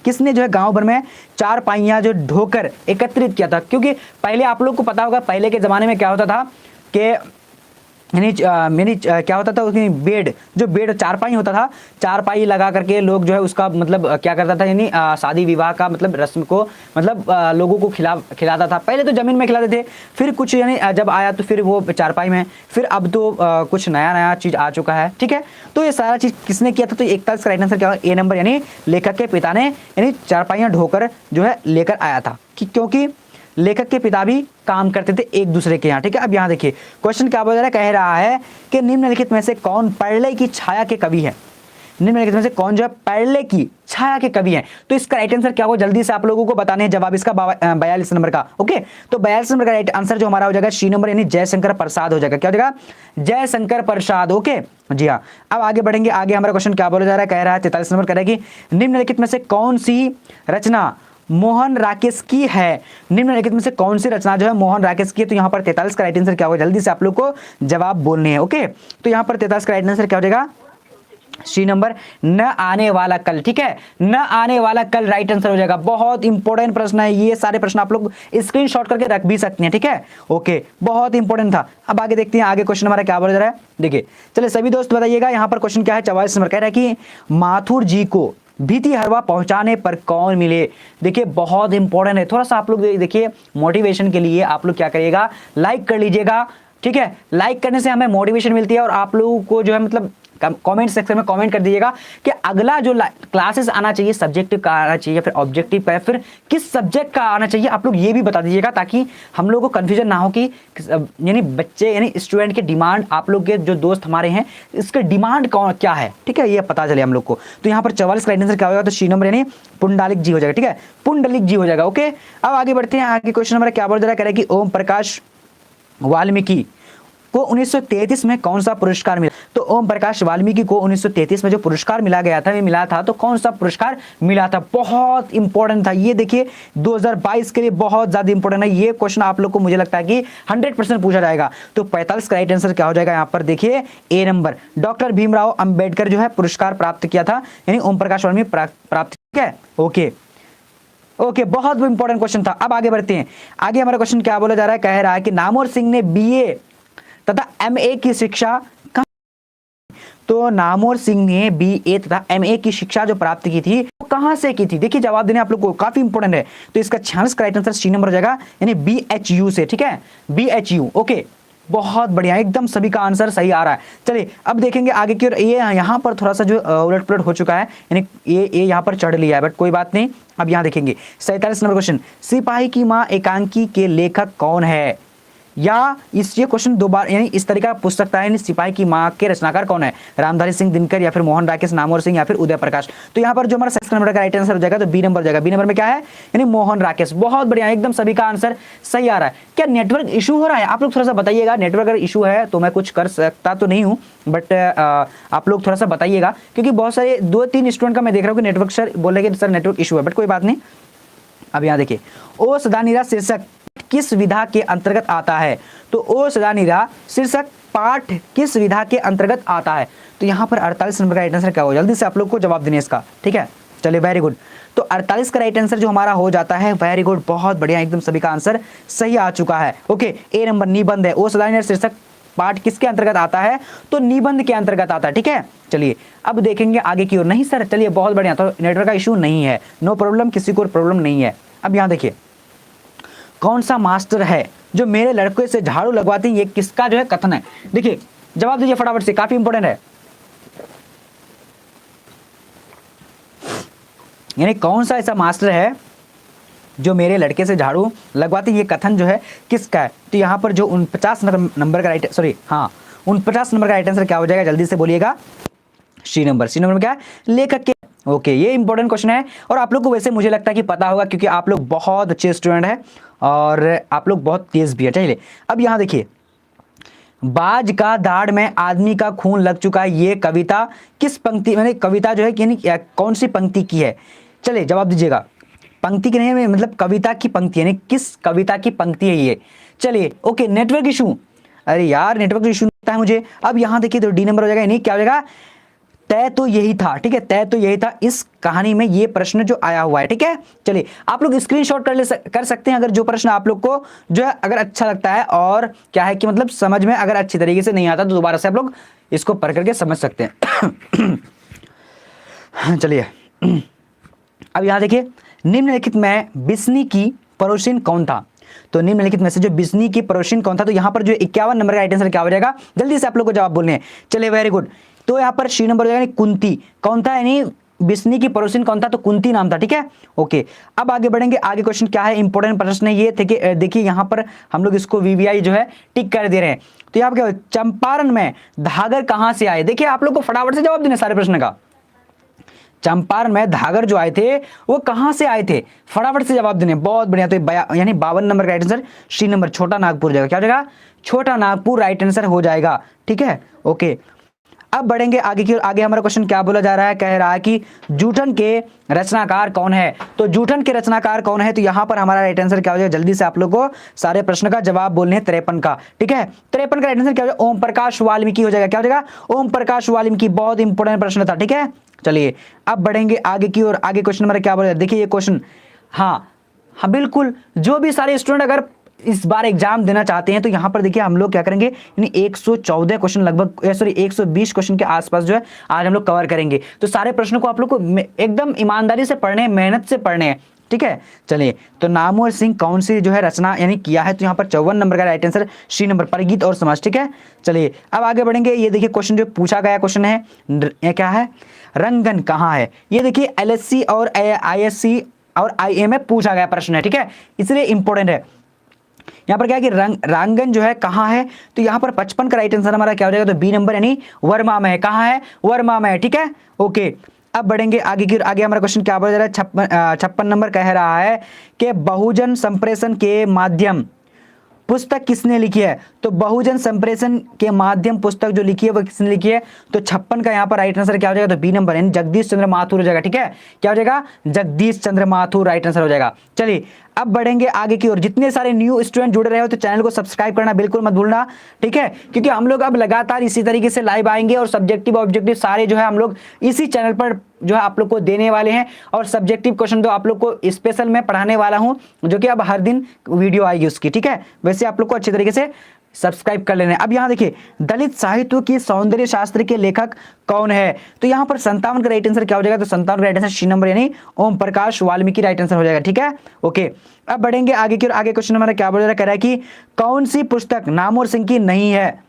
किसने जो है गांव भर में चारपाइयां जो ढोकर एकत्रित किया था? क्योंकि पहले आप लोग को पता होगा, पहले के जमाने में क्या होता था कि क्या होता था, उसकी बेड, जो बेड चारपाई होता था, चारपाई लगा करके लोग जो है उसका मतलब क्या करता था, यानी शादी विवाह का मतलब रस्म को मतलब लोगों को खिलाता था। पहले तो जमीन में खिलाते थे, फिर कुछ यानी जब आया तो फिर वो चारपाई में, फिर अब तो कुछ नया नया चीज आ चुका है, ठीक है। तो ये सारा चीज किसने किया था? तो 41 का राइट आंसर क्या होगा? ए नंबर, यानी लेखक के पिता ने यानी चारपाइयां ढोकर जो है लेकर आया था, क्योंकि लेखक के पिता भी काम करते थे एक दूसरे के यहाँ, ठीक है। अब यहाँ देखिए क्वेश्चन क्या बोल रहा है, कह रहा है कि निम्नलिखित में से कौन पर्ले की छाया के कवि है? निम्नलिखित में से कौन जो है पर्ले की छाया के कवि हैं? तो इसका राइट आंसर क्या होगा, जल्दी से आप लोगों को बताने हैं जवाब इसका 42 नंबर का, ओके। तो 42 नंबर का राइट आंसर जो हमारा हो जाएगा सी नंबर, यानी जयशंकर प्रसाद हो जाएगा। क्या हो जाएगा? जयशंकर प्रसाद, ओके जी हाँ। अब आगे बढ़ेंगे, आगे हमारा क्वेश्चन क्या बोला जा रहा है, कह रहा है 43 नंबर, कह रहा है कि निम्नलिखित में से कौन सी रचना मोहन राकेश की है? निम्नलिखित में से कौन सी रचना जो है मोहन राकेश की है? तो यहाँ पर 43 का राइट आंसर क्या होगा, जल्दी से आप लोग को जवाब बोलने हैं, ओके। तो यहाँ पर 43 का राइट आंसर क्या हो जाएगा? सी नंबर, न आने वाला कल, ठीक है। न आने वाला कल राइट आंसर हो जाएगा। बहुत इंपॉर्टेंट प्रश्न है, ये सारे प्रश्न आप लोग स्क्रीनशॉट करके रख भी सकते हैं, ठीक है, ओके। बहुत इंपॉर्टेंट था। अब आगे देखते हैं, आगे क्वेश्चन हमारा क्या बोला जा रहा है, देखिए। चलिए सभी दोस्त बताइएगा, यहाँ पर क्वेश्चन क्या है, 44 नंबर, कह रहा है कि माथुर जी को भीति हरवा पहुंचाने पर कौन मिले? देखिए बहुत इंपॉर्टेंट है, थोड़ा सा आप लोग देखिए मोटिवेशन के लिए आप लोग क्या करिएगा, लाइक कर लीजिएगा, ठीक है। लाइक करने से हमें मोटिवेशन मिलती है और आप लोगों को जो है मतलब कमेंट सेक्शन में कमेंट कर दीजिएगा कि अगला जो क्लासेस आना चाहिए, सब्जेक्टिव का आना चाहिए, फिर ऑब्जेक्टिव का, फिर किस सब्जेक्ट का आना चाहिए, आप लोग ये भी बता दीजिएगा, ताकि हम लोगों को कंफ्यूजन ना हो कि यानी बच्चे यानी स्टूडेंट के डिमांड, आप लोग के जो दोस्त हमारे हैं, इसका डिमांड कौन क्या है, ठीक है, ये पता चले हम लोग को। तो यहाँ पर 44 का आंसर क्या होगा, तो सी नंबर यानी पुंडलिक जी हो जाएगा, ठीक है, पुंडलिक जी हो जाएगा, ओके। अब आगे बढ़ते हैं, आगे क्वेश्चन नंबर क्या बोल रहा है, कह रहा है कि ओम प्रकाश वाल्मीकि को 1933 में कौन सा पुरस्कार मिला? तो ओम प्रकाश वाल्मीकि को 1933 में जो पुरस्कार मिला गया था, मिला था, तो कौन सा पुरस्कार मिला था? बहुत इंपॉर्टेंट था ये, देखिए 2022 के लिए बहुत ज्यादा इंपॉर्टेंट है ये क्वेश्चन, आप लोग को मुझे लगता है कि 100% पूछा जाएगा। तो 45 का राइट आंसर क्या हो जाएगा, यहाँ पर देखिए ए नंबर, डॉक्टर भीमराव अंबेडकर जो है पुरस्कार प्राप्त किया था, यानी ओम प्रकाश वाल्मीकि प्राप्त, ठीक है, ओके ओके, बहुत इंपॉर्टेंट क्वेश्चन था। अब आगे बढ़ते हैं, आगे हमारा क्वेश्चन क्या बोला जा रहा है, कह रहा है कि नामवर सिंह ने बीए तथा एमए की शिक्षा, तो नामवर सिंह ने बीए तथा एमए की शिक्षा जो प्राप्त की थी वो कहां से की थी? देखिए जवाब देने आप लोग को काफी इंपॉर्टेंट है, तो इसका 46 का राइट आंसर सी नंबर हो जाएगा, यानी बीएचयू से, ठीक है, बीएचयू, ओके, बहुत बढ़िया, एकदम सभी का आंसर सही आ रहा है। चलिए अब देखेंगे आगे की ओर, ये यहाँ पर थोड़ा सा जो उलट पुलट हो चुका है, यानी ये यहाँ पर चढ़ लिया है, बट कोई बात नहीं। अब यहाँ देखेंगे 47 नंबर क्वेश्चन, सिपाही की माँ एकांकी के लेखक कौन है? या ये क्वेश्चन दो बार यानी इस तरीका पूछ सकता है, सिपाही की मां के रचनाकार कौन है? रामधारी सिंह दिनकर, या फिर मोहन राकेश, नामवर सिंह, या फिर उदय प्रकाश। तो यहाँ पर जो हमारा 6 नंबर का राइट आंसर हो जाएगा, तो बी नंबर हो जाएगा। बी नंबर में क्या है, यानी मोहन राकेश। बहुत बढ़िया, एकदम सभी का आंसर सही आ रहा है। क्या नेटवर्क इशू हो रहा है? आप लोग थोड़ा सा बताइएगा, नेटवर्क अगर इशू है तो मैं कुछ कर सकता तो नहीं हूँ, बट आप लोग थोड़ा सा बताइएगा, क्योंकि बहुत सारे 2-3 स्टूडेंट का मैं देख रहा हूँ कि नेटवर्क सर बोल रहे कि सर नेटवर्क इशू है, बट कोई बात नहीं। अब यहाँ देखिए, ओ सदा निरा शीर्षक किस विधा के अंतर्गत आता है? तो ओ सदा निरा शीर्षक पाठ किस विधा के अंतर्गत आता है? तो यहाँ पर 48 नंबर का राइट आंसर क्या होगा, जल्दी से आप लोग को जवाब देने इसका, ठीक है। चलिए वेरी गुड, तो 48 का राइट आंसर जो हमारा हो जाता है, वेरी गुड, बहुत बढ़िया, एकदम सभी का आंसर सही आ चुका है, ओके। ए नंबर निबंध है, ओ सदा निरा शीर्षक पाठ किसके अंतर्गत आता है? तो निबंध के अंतर्गत आता है, ठीक है। चलिए अब देखेंगे आगे की ओर। नहीं सर, चलिए बहुत बढ़िया, तो नेटवर्क का इशू नहीं है, नो प्रॉब्लम, किसी को प्रॉब्लम नहीं है। अब यहाँ देखिए, कौन सा मास्टर है जो मेरे लड़के से झाड़ू लगवाती है, ये किसका जो है कथन है? देखिए जवाब दीजिए फटाफट से, काफी इंपॉर्टेंट है। यानी कौन सा ऐसा मास्टर है जो मेरे लड़के से झाड़ू लगवाते, ये कथन जो है किसका है? तो यहाँ पर जो 49 नंबर का राइट, सॉरी हाँ 49 नंबर का राइट आंसर क्या हो जाएगा, जल्दी से बोलिएगा। सी नंबर। सी नंबर में क्या है? लेखक के। ओके, ये इंपॉर्टेंट क्वेश्चन है और आप लोग को वैसे मुझे लगता है कि पता होगा, क्योंकि आप लोग बहुत अच्छे स्टूडेंट हैं और आप लोग बहुत तेज भी है। चलिए अब यहाँ देखिए, बाज का दाढ़ में आदमी का खून लग चुका है, ये कविता किस पंक्ति, मैंने कविता जो है यानी कौन सी पंक्ति की है? चलिए जवाब दीजिएगा। पंक्ति की नहीं, मतलब कविता की पंक्ति, यानी किस कविता की पंक्ति है ये? चलिए ओके, नेटवर्क इशू। अरे यार नेटवर्क इशू लगता है मुझे। अब यहाँ देखिए तो डी नंबर हो जाएगा, यानी क्या हो जाएगा? तय तो यही था। ठीक है, तय तो यही था इस कहानी में, ये प्रश्न जो आया हुआ है। ठीक है, चलिए आप लोग स्क्रीनशॉट कर सकते हैं, अगर जो प्रश्न आप लोग को जो है अगर अच्छा लगता है और क्या है कि मतलब समझ में अगर अच्छी तरीके से नहीं आता तो दोबारा से आप लोग इसको पढ़ करके समझ सकते हैं। चलिए अब यहां देखिए, निम्नलिखित में बिस्नी की पड़ोसिन कौन था? तो निम्नलिखित में से जो बिस्नी की पड़ोसिन कौन था? तो यहां पर जो 51 नंबर का राइट आंसर क्या हो जाएगा, जल्दी से आप लोग को जवाब बोलने हैं। चलिए वेरी गुड। तो यहाँ पर सी नंबर हो जाएगा कुंती। कौन था, यानी बिस्नी की पड़ोसिन कौन था? तो कुंती नाम था। ठीक है, ओके अब आगे बढ़ेंगे। आगे क्वेश्चन क्या है, इंपॉर्टेंट प्रश्न है ये थे कि देखिए यहाँ पर हम लोग इसको वीवीआई जो है टिक कर दे रहे हैं। तो यहाँ पर क्या, चंपारण में धागर कहां से आए? देखिए आप लोग को फटाफट से जवाब देना सारे प्रश्न का। चंपारण में धागर जो आए थे वो कहां से आए थे, फटाफट से जवाब देने। बहुत बढ़िया। तो यानी 52 नंबर का राइट आंसर सी नंबर, छोटा नागपुर जाएगा। क्या हो जाएगा? छोटा नागपुर राइट आंसर हो जाएगा। ठीक है, ओके अब बढ़ेंगे आगे की ओर। आगे हमारा क्वेश्चन क्या बोला जा रहा है, कह रहा है कि जूठन के रचनाकार कौन है? तो जूठन के रचनाकार कौन है? तो यहां पर हमारा राइट आंसर क्या हो जाएगा, जल्दी से आप लोग को सारे प्रश्न का जवाब बोलने हैं। 53 का। ठीक है, 53 का राइट आंसर क्या हो जाएगा? ओम प्रकाश वाल्मीकि हो जाएगा। क्या हो जाएगा? ओम प्रकाश वाल्मीकि। बहुत इंपॉर्टेंट प्रश्न था। ठीक है, चलिए अब बढ़ेंगे आगे की ओर। आगे क्वेश्चन नंबर क्या बोला, देखिए ये क्वेश्चन, हाँ बिल्कुल, जो भी सारे स्टूडेंट अगर इस बार एग्जाम देना चाहते हैं तो यहां पर देखिए हम लोग क्या करेंगे, यानी 114 क्वेश्चन लगभग, सॉरी 120 क्वेश्चन के आसपास जो है आज हम लोग कवर करेंगे। तो सारे प्रश्नों को आप लोग को एकदम ईमानदारी से पढ़ने हैं, मेहनत से पढ़ने हैं। ठीक है, चलिए तो नामवर सिंह कौन सी जो है रचना यानी किया है? तो यहाँ पर 54 नंबर का राइट आंसर सी नंबर, परगीत और समाज। ठीक है, चलिए अब आगे बढ़ेंगे। ये देखिए क्वेश्चन जो पूछा गया क्वेश्चन है, ये क्या है, रंगन कहाँ है? ये देखिए एलएससी और आईएससी और आईए में पूछा गया प्रश्न है। ठीक है, इसलिए इंपॉर्टेंट है। यहाँ पर क्या है कि रांगन जो है कहाँ है? तो यहाँ पर 55 का राइट आंसर हमारा क्या हो जाएगा? तो बी नंबर, यानी वर्मा में है। कहाँ है? वर्मा में है। ठीक है, ओके अब बढ़ेंगे आगे की। आगे हमारा क्वेश्चन क्या बोला जा रहा है, 56 नंबर कह रहा है कि बहुजन संप्रेषण के माध्यम पुस्तक किसने लिखी है? तो बहुजन संप्रेषण के माध्यम पुस्तक जो लिखी है वो किसने लिखी है? तो 56 का यहाँ पर राइट आंसर क्या हो जाएगा? तो बी नंबर, यानी जगदीश चंद्र माथुर हो जाएगा। ठीक है, क्या हो जाएगा? जगदीश चंद्र माथुर राइट आंसर हो जाएगा। चलिए अब बढ़ेंगे आगे की ओर। जितने सारे न्यू स्टूडेंट जुड़ रहे हो तो चैनल को सब्सक्राइब करना बिल्कुल मत भूलना। ठीक है, क्योंकि हम लोग अब लगातार इसी तरीके से लाइव आएंगे और सब्जेक्टिव ऑब्जेक्टिव सारे जो है हम लोग इसी चैनल पर जो है आप लोग को देने वाले हैं। और सब्जेक्टिव क्वेश्चन तो आप लोग को स्पेशल मैं पढ़ाने वाला हूं, जो कि अब हर दिन वीडियो आएगी उसकी। ठीक है, वैसे आप लोग को अच्छे तरीके से सब्सक्राइब कर लेना है। अब यहाँ देखिए, दलित साहित्य की सौंदर्य शास्त्र के लेखक कौन है? तो यहाँ पर 57 का राइट आंसर क्या हो जाएगा? तो 57 का राइट आंसर सी नंबर, यानी ओम प्रकाश वाल्मीकि राइट आंसर हो जाएगा। ठीक है, ओके अब बढ़ेंगे आगे की। आगे क्वेश्चन हमारा क्या बोल रहा है, कह रहा है कि कौन सी पुस्तक नामवर सिंह की नहीं है?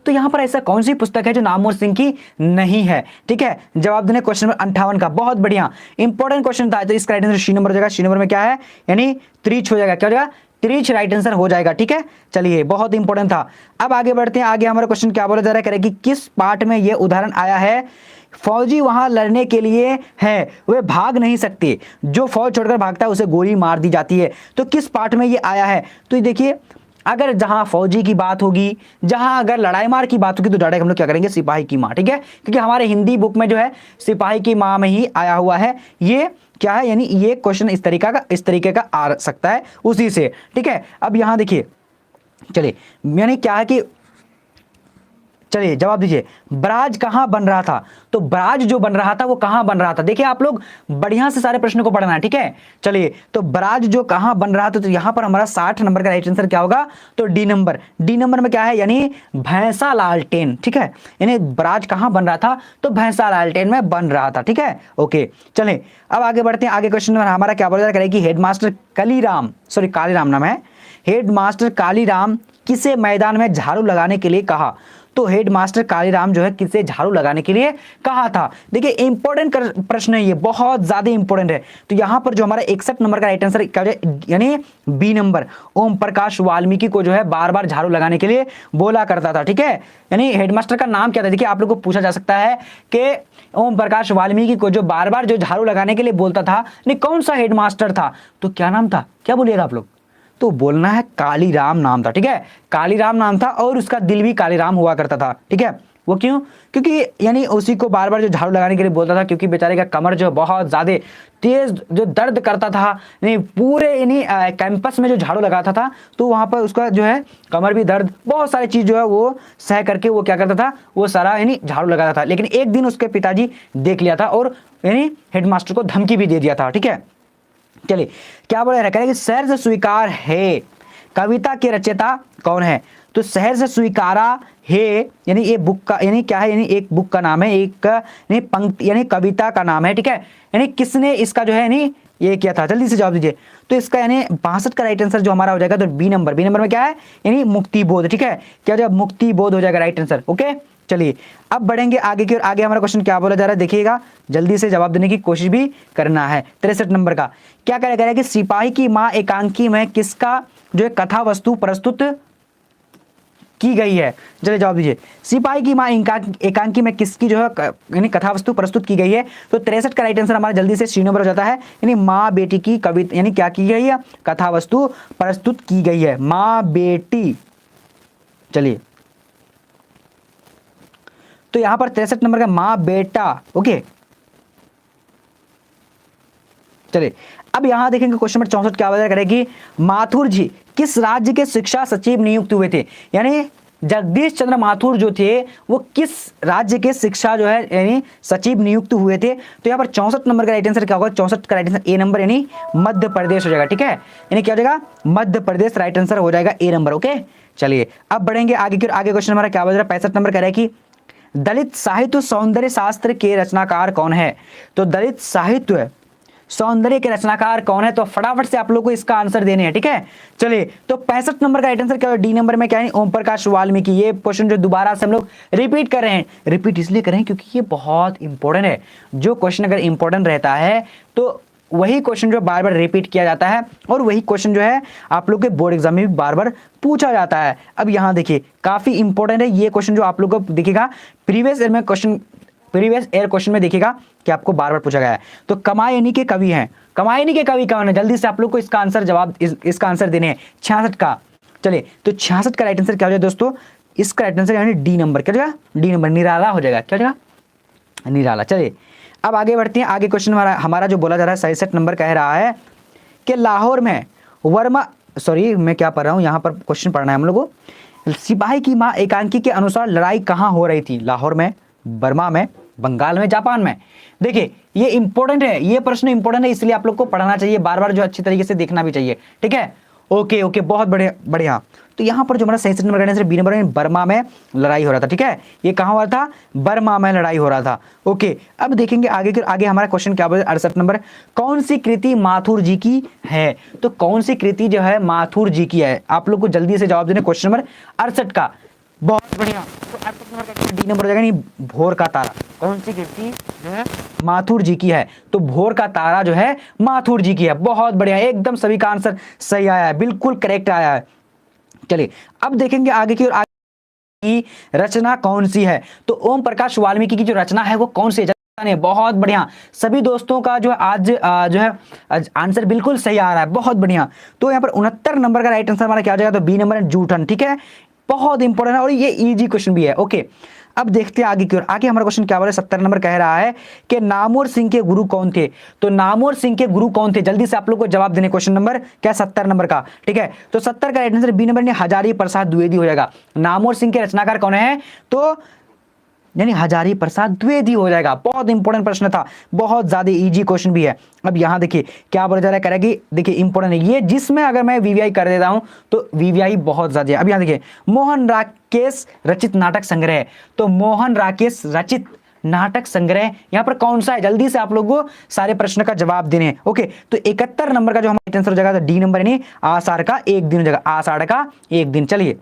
तो यहां पर ऐसा कौन सी पुस्तक है जो नामवर सिंह की नहीं है? ठीक है, जवाब देने क्वेश्चन नंबर 58 का। बहुत बढ़िया इंपॉर्टेंट क्वेश्चन था। तो इसका राइट आंसर सी नंबर हो जाएगा। सी नंबर में क्या है, यानी त्रिच हो जाएगा। क्या हो जाएगा? त्रिच राइट आंसर हो जाएगा। ठीक है, चलिए बहुत इंपॉर्टेंट था। अब आगे बढ़ते हैं। आगे हमारा क्वेश्चन क्या बोला जा रहा है, करें कि किस पार्ट में यह उदाहरण आया है, फौजी वहां लड़ने के लिए है, वे भाग नहीं सकते, जो फौज छोड़कर भागता है उसे गोली मार दी जाती है। तो किस पार्ट में ये आया है? तो देखिए, अगर जहां फौजी की बात होगी, जहां अगर लड़ाई मार की बात होगी तो डायरेक्ट हम लोग क्या करेंगे, सिपाही की मां। ठीक है, क्योंकि हमारे हिंदी बुक में जो है सिपाही की मां में ही आया हुआ है। ये क्या है, यानी ये क्वेश्चन इस तरीके का आ सकता है उसी से। ठीक है, अब यहां देखिए, चलिए यानी क्या है कि, चलिए जवाब दीजिए, ब्राज कहां बन रहा था? तो ब्राज जो बन रहा था वो कहां बन रहा था? देखिए आप लोग बढ़िया से सारे प्रश्नों को पढ़ना है। ठीक है, चलिए तो ब्राज जो कहां बन रहा था, तो यहां पर हमारा 60 नंबर का राइट आंसर क्या होगा? तो डी नंबर। डी नंबर में क्या है, यानी भैंसा लालटेन। ठीक है, यानी ब्राज कहां बन रहा था? तो भैंसा लालटेन में बन रहा था। ठीक है, ओके चलिए अब आगे बढ़ते हैं। आगे क्वेश्चन नंबर हमारा क्या बोला जा रहा है कि हेडमास्टर कालीराम नाम है, हेडमास्टर कालीराम किसे मैदान में झाड़ू लगाने के लिए कहा? तो हेडमास्टर कालीराम जो है किसे झाड़ू लगाने के लिए कहा था। देखिए इंपॉर्टेंट प्रश्न है ये, बहुत ज्यादा इंपॉर्टेंट है। तो यहां पर जो हमारा 61 नंबर का राइट आंसर क्या हो जाए, यानी बी नंबर, ओम प्रकाश वाल्मीकि को जो है बार बार झाड़ू लगाने के लिए बोला करता था। ठीक है, यानी हेडमास्टर का नाम क्या था। देखिए आप लोग को पूछा जा सकता है कि ओम प्रकाश वाल्मीकि को जो बार बार जो झाड़ू लगाने के लिए बोलता था, नहीं कौन सा हेडमास्टर था, तो क्या नाम था, क्या बोलिएगा आप लोग, तो बोलना है कालीराम नाम था। ठीक है, कालीराम नाम था और उसका दिल भी कालीराम हुआ करता था। ठीक है, वो क्यों, क्योंकि यानी उसी को बार बार जो झाड़ू लगाने के लिए बोलता था, क्योंकि बेचारे का कमर जो बहुत ज्यादा तेज जो दर्द करता था, यानी पूरे यानी कैंपस में जो झाड़ू लगाता था तो वहां पर उसका जो है कमर भी दर्द, बहुत सारी चीज जो है वो सह करके वो क्या करता था, वो सारा यानी झाड़ू लगाता था। लेकिन एक दिन उसके पिताजी देख लिया था और यानी हेडमास्टर को धमकी भी दे दिया था। ठीक है, चलिए क्या बोल रहे हैं कि शहर से स्वीकार है कविता के रचयिता कौन है। तो शहर से स्वीकारा है यानी ये बुक का यानी क्या है, यानी एक बुक का नाम है, एक यानी पंक्ति यानी कविता का नाम है। ठीक है, यानी किसने इसका जो है यानी ये किया था, जल्दी से जवाब दीजिए। तो इसका यानी 62 का राइट आंसर जो हमारा हो जाएगा तो बी नंबर, बी नंबर में क्या है, यानी मुक्ति बोध। ठीक है, क्या जब मुक्ति बोध हो जाएगा राइट आंसर। ओके, चलिए अब बढ़ेंगे आगे की ओर। आगे हमारा क्वेश्चन क्या बोला जा रहा है देखिएगा, जल्दी से जवाब देने की कोशिश भी करना है। 63 नंबर का क्या कह रहा है कि सिपाही की मां एकांकी में किसका जो है कथा वस्तु प्रस्तुत की गई है। चलिए जवाब दीजिए, सिपाही की मां एकांकी में किसकी जो है यानी कथा वस्तु प्रस्तुत की गई है। तो 63 का राइट आंसर हमारा जल्दी से सी नंबर हो जाता है, यानी मां बेटी की कविता यानी क्या की गई है, कथा वस्तु प्रस्तुत की गई है, मां बेटी। चलिए तो यहां पर 63 नंबर का मां बेटा। ओके, चलिए अब यहां देखेंगे क्वेश्चन नंबर 64 क्या वजह करेगी, माथुर जी किस राज्य के शिक्षा सचिव नियुक्त हुए थे। यानी जगदीश चंद्र माथुर जो थे वो किस राज्य के शिक्षा जो है यानी सचिव नियुक्त हुए थे। तो यहाँ पर 64 नंबर का राइट आंसर क्या होगा, 64 का राइट आंसर ए नंबर यानी मध्य प्रदेश हो जाएगा। ठीक है, यानी क्या हो जाएगा, मध्य प्रदेश राइट आंसर हो जाएगा ए नंबर। ओके, चलिए अब बढ़ेंगे आगे की। आगे क्वेश्चन हमारा क्या बज रहा है, 65 नंबर कह रहा है कि दलित साहित्य सौंदर्य शास्त्र के रचनाकार कौन है। तो दलित साहित्य सौंदर्य के रचनाकार कौन है, तो फटाफट से आप लोग को इसका आंसर देने हैं। ठीक है, चलिए तो 65 नंबर का राइट आंसर क्या है, डी नंबर में क्या है, ओम प्रकाश वाल्मीकि। ये क्वेश्चन जो दोबारा से हम लोग रिपीट कर रहे हैं, रिपीट इसलिए कर रहे हैं क्योंकि ये बहुत इंपॉर्टेंट है। जो क्वेश्चन अगर इंपॉर्टेंट रहता है तो वही क्वेश्चन जो बार बार रिपीट किया जाता है और वही क्वेश्चन जो है आप लोग के बोर्ड एग्जाम में भी बार बार पूछा जाता है। अब यहाँ देखिए काफी इंपॉर्टेंट है ये क्वेश्चन जो आप लोग को दिखेगा प्रीवियस ईयर में क्वेश्चन, प्रीवियस एयर क्वेश्चन में देखिएगा कि आपको बार बार पूछा गया है। तो कमायनी के कवि हैं, कमायनी के कवि कौन है, जल्दी से आप लोग को इसका आंसर जवाब इसका आंसर देने हैं 66 का। चलिए तो 66 का राइट आंसर क्या हो जाए दोस्तों, इसका राइट आंसर यानी डी नंबर, क्या हो जाएगा, डी नंबर, निराला हो जाएगा। क्या हो जाएगा, निराला। चलिए अब आगे बढ़ते हैं। आगे क्वेश्चन हमारा जो बोला जा रहा है 67 नंबर कह रहा है कि लाहौर में वर्मा, सॉरी मैं क्या पढ़ रहा हूँ, यहाँ पर क्वेश्चन पढ़ना है हम लोग को। सिपाही की मां एकांकी के अनुसार लड़ाई कहाँ हो रही थी, लाहौर में, बर्मा में, बंगाल में, जापान में। देखिए ये इंपॉर्टेंट है, ये प्रश्न इंपॉर्टेंट है इसलिए आप लोग को पढ़ना चाहिए, बार बार जो अच्छी तरीके से देखना भी चाहिए। ठीक है, ओके ओके, बहुत बढ़िया बढ़िया। तो यहाँ पर जो हमारा 67 नंबर का आंसर बी नंबर में बर्मा में लड़ाई हो रहा था। ठीक है, ये कहाँ हो रहा था, बर्मा में लड़ाई हो रहा था। ओके, अब देखेंगे आगे हमारा क्वेश्चन क्या बोले 68 नंबर, कौन सी कृति माथुर जी की है। तो कौन सी कृति जो है माथुर जी की है, आप लोग को जल्दी से जवाब देने क्वेश्चन नंबर 68 का। बहुत बढ़िया, तो 68 नंबर का डी नंबर हो जाएगा, नहीं भोर का तारा। कौन सी कृति जो है माथुर जी की है, तो भोर का तारा जो है माथुर जी की है। बहुत बढ़िया, एकदम सभी का आंसर सही आया है, बिल्कुल करेक्ट आया है। चलिए अब देखेंगे आगे की की रचना कौन सी है। तो ओम प्रकाश वाल्मीकि की जो रचना है वो कौन सी है, बहुत बढ़िया। सभी दोस्तों का जो आज जो है आंसर बिल्कुल सही आ रहा है, बहुत बढ़िया। तो यहाँ पर 69 नंबर का राइट आंसर हमारा क्या हो जाएगा, तो बी नंबर है जूठन। ठीक है, बहुत इंपॉर्टेंट है और ये इजी क्वेश्चन भी है। ओके, अब देखते हैं आगे की ओर। आगे हमारा क्वेश्चन क्या बोल रहा है, 70 नंबर कह रहा है कि नामोर सिंह के गुरु कौन थे। तो नामोर सिंह के गुरु कौन थे, जल्दी से आप लोग को जवाब देने, क्वेश्चन नंबर क्या 70 नंबर का। ठीक है, तो 70 का right answer B number Hazari Prasad Dwivedi हो जाएगा। नामोर सिंह के रचनाकार कौन है, तो यानी हजारी प्रसाद द्विवेदी हो जाएगा। बहुत इंपॉर्टेंट प्रश्न था, बहुत ज्यादा इजी क्वेश्चन भी है। अब यहाँ देखिए क्या बोला जा रहा है, कह रहा है कि देखिए इंपॉर्टेंट है ये, जिसमें अगर मैं वीवीआई कर देता हूं तो वीवीआई बहुत ज्यादा है। अब यहाँ देखिए मोहन राकेश रचित नाटक संग्रह, तो मोहन राकेश रचित नाटक संग्रह यहाँ पर कौन सा है, जल्दी से आप लोगों को सारे प्रश्न का जवाब देने हैं। ओके, तो 71 नंबर का जो हमारा आंसर हो जाएगा डी नंबर यानी आषाढ़ का एक दिन हो जाएगा, आषाढ़ का एक दिन। चलिए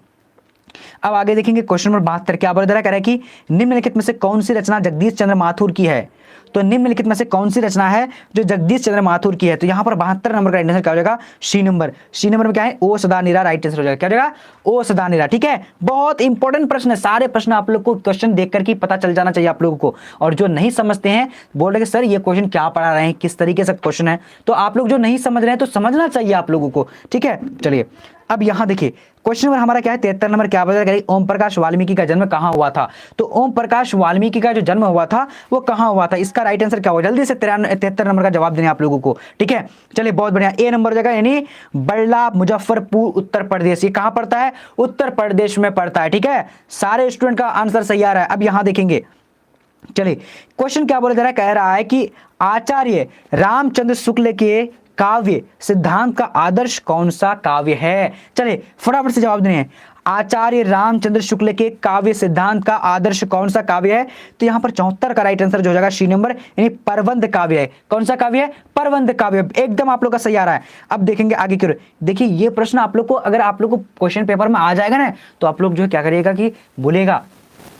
अब आगे देखेंगे क्वेश्चन नंबर 72 क्या बोला जा रहा है कि निम्नलिखित में से कौन सी रचना जगदीश चंद्र माथुर की है। तो निम्नलिखित में से कौन सी रचना है जो जगदीश चंद्र माथुर की है। तो यहां पर 72 नंबर का आंसर क्या हो जाएगा, सी नंबर। सी नंबर में क्या है, ओ सदा नीरा, राइट आंसर हो जाएगा, क्या हो जाएगा, ओ सदा नीरा। ठीक है, बहुत इंपॉर्टेंट प्रश्न है, सारे प्रश्न आप लोग को क्वेश्चन देख करके पता चल जाना चाहिए आप लोगों को। और जो नहीं समझते हैं बोल रहे कि सर ये क्वेश्चन क्या पढ़ा रहे हैं, किस तरीके से क्वेश्चन है, तो आप लोग जो नहीं समझ रहे हैं तो समझना चाहिए आप लोगों को। ठीक है, चलिए अब यहां देखिए क्वेश्चन नंबर हमारा क्या है 73 नंबर, क्या बता रहा है, ओम प्रकाश वाल्मीकि का जन्म कहां हुआ था। तो ओम प्रकाश वाल्मीकि का जो जन्म हुआ था वो कहां हुआ था, इसका राइट आंसर क्या होगा, जल्दी से 73 नंबर का जवाब देने आप लोगों को। ठीक है, चलिए बहुत बढ़िया, ए नंबर हो जाएगा, यानी बड़ला मुजफ्फरपुर उत्तर प्रदेश। ये कहां पड़ता है, उत्तर प्रदेश में पड़ता है। ठीक है, सारे स्टूडेंट का आंसर सही आ रहा है। अब यहां देखेंगे, चलिए क्वेश्चन क्या बोला जा रहा है, कह रहा है कि आचार्य रामचंद्र शुक्ल के काव्य सिद्धांत का आदर्श कौन सा काव्य है। चलिए फटाफट से जवाब देने हैं। आचार्य रामचंद्र शुक्ल के काव्य सिद्धांत का आदर्श कौन सा काव्य है। तो यहां पर 74 का राइट आंसर जो हो जाएगा सी नंबर, यानी परवंद काव्य है। कौन सा काव्य है, परवंद काव्य, एकदम आप लोग का सही आ रहा है। अब देखेंगे आगे क्यों, देखिए ये प्रश्न आप लोग को, अगर आप लोग को क्वेश्चन पेपर में आ जाएगा ना तो आप लोग जो है क्या करिएगा कि बोलेगा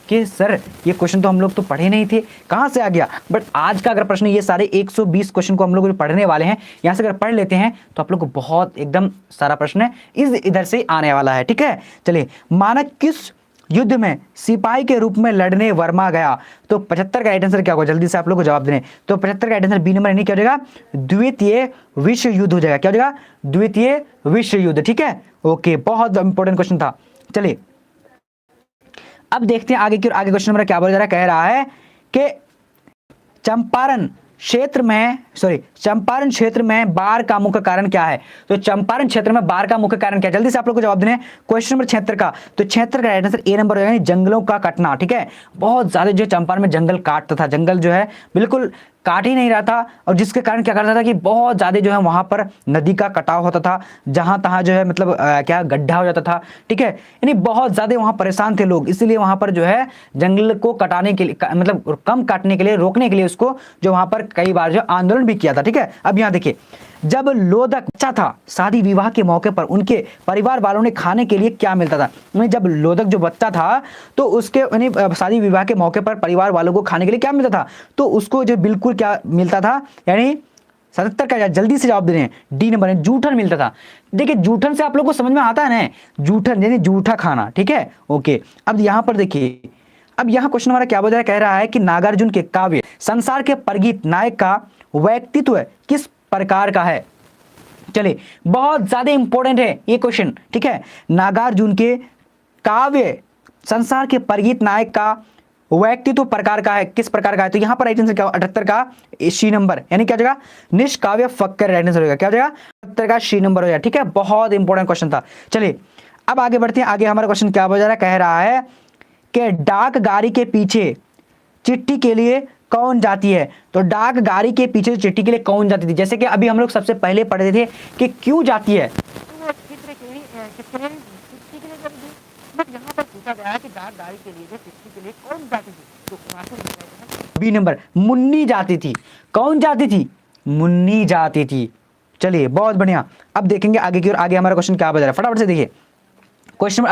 कि सर ये क्वेश्चन तो हम लोग तो पढ़े नहीं थे, कहां से आ गया। बट आज का अगर प्रश्न, ये सारे 120 क्वेश्चन को हम लोग पढ़ने वाले हैं, यहां से अगर पढ़ लेते हैं तो आप लोग को बहुत एकदम सारा प्रश्न है इधर से आने वाला है। ठीक है, चलिए मानक किस युद्ध में सिपाही के रूप में लड़ने वर्मा गया। तो 75 का राइट आंसर क्या होगा, जल्दी से आप लोग को जवाब देने। तो 75 का राइट आंसर बी नंबर, यानी क्या हो जाएगा, द्वितीय विश्व युद्ध हो जाएगा। क्या हो जाएगा, द्वितीय विश्व युद्ध। ठीक है, ओके, बहुत इंपॉर्टेंट क्वेश्चन था। चलिए अब देखते हैं आगे आगे क्वेश्चन नंबर क्या बोला जा रहा है, कह रहा है कि चंपारण क्षेत्र में बाढ़ का मुख्य कारण क्या है। तो चंपारण क्षेत्र में बाढ़ का मुख्य कारण क्या है, जल्दी से आप लोग को जवाब देने। क्वेश्चन नंबर 76 का, तो 76 का राइट आंसर ए नंबर हो जाएगा, जंगलों का कटना। ठीक है, बहुत ज्यादा जो चंपारण में जंगल काटता था, जंगल जो है बिल्कुल काट ही नहीं रहा था, और जिसके कारण क्या करता था कि बहुत ज्यादा जो है वहां पर नदी का कटाव होता था, जहां तहां जो है मतलब क्या गड्ढा हो जाता था। ठीक है, यानी बहुत ज्यादा वहां परेशान थे लोग, इसलिए वहां पर जो है जंगल को कटाने के लिए, मतलब कम काटने के लिए, रोकने के लिए उसको जो वहां पर कई बार जो आंदोलन भी किया था। ठीक है, अब यहां देखिए, जब लोदक बच्चा था शादी विवाह के मौके पर उनके परिवार वालों ने खाने के लिए क्या मिलता था। जब लोदक जो बच्चा था तो उसके यानी शादी विवाह के मौके पर परिवार वालों को खाने के लिए क्या मिलता था, तो उसको जो बिल्कुल क्या मिलता था, यानी 77 का जल्दी से जवाब दे रहे हैं, डी नंबर है, जूठन मिलता था। देखिए जूठन से आप लोग को समझ में आता है ना, जूठन यानी जूठा खाना। ठीक है, ओके, अब यहां पर देखिए, अब यहां क्वेश्चन हमारा क्या बोल रहा है, कह रहा है कि नागार्जुन के काव्य संसार के परगीत नायक का व्यक्तित्व किस प्रकार का है। चलिए बहुत ज्यादा इंपॉर्टेंट है ये क्वेश्चन। ठीक है, नागार्जुन के काव्य संसार के परगीत नायक का व्यक्तित्व प्रकार का है, किस प्रकार का है। तो यहां पर राइट आंसर क्या, 78 का सी नंबर, यानी क्या हो जाएगा, निष्काव्य फक्कर, राइट आंसर होगा, क्या हो जाएगा, 78 का सी नंबर हो जाएगा। ठीक है, बहुत इंपॉर्टेंट क्वेश्चन था। चलिए अब आगे बढ़ते हैं, आगे हमारा क्वेश्चन क्या हो जा रहा है, कह रहा है कि डाक गाड़ी के पीछे चिट्ठी के लिए कौन जाती है। तो डाक गाड़ी के पीछे चिट्ठी के लिए कौन जाती थी, जैसे कि अभी हम लोग सबसे पहले पढ़े थे कि क्यों जाती है, बी नंबर, मुन्नी जाती थी। कौन जाती थी, मुन्नी जाती थी। चलिए बहुत बढ़िया, अब देखेंगे आगे की ओर, आगे हमारा क्वेश्चन क्या बता रहा है, फटाफट से देखिए। क्वेश्चन नंबर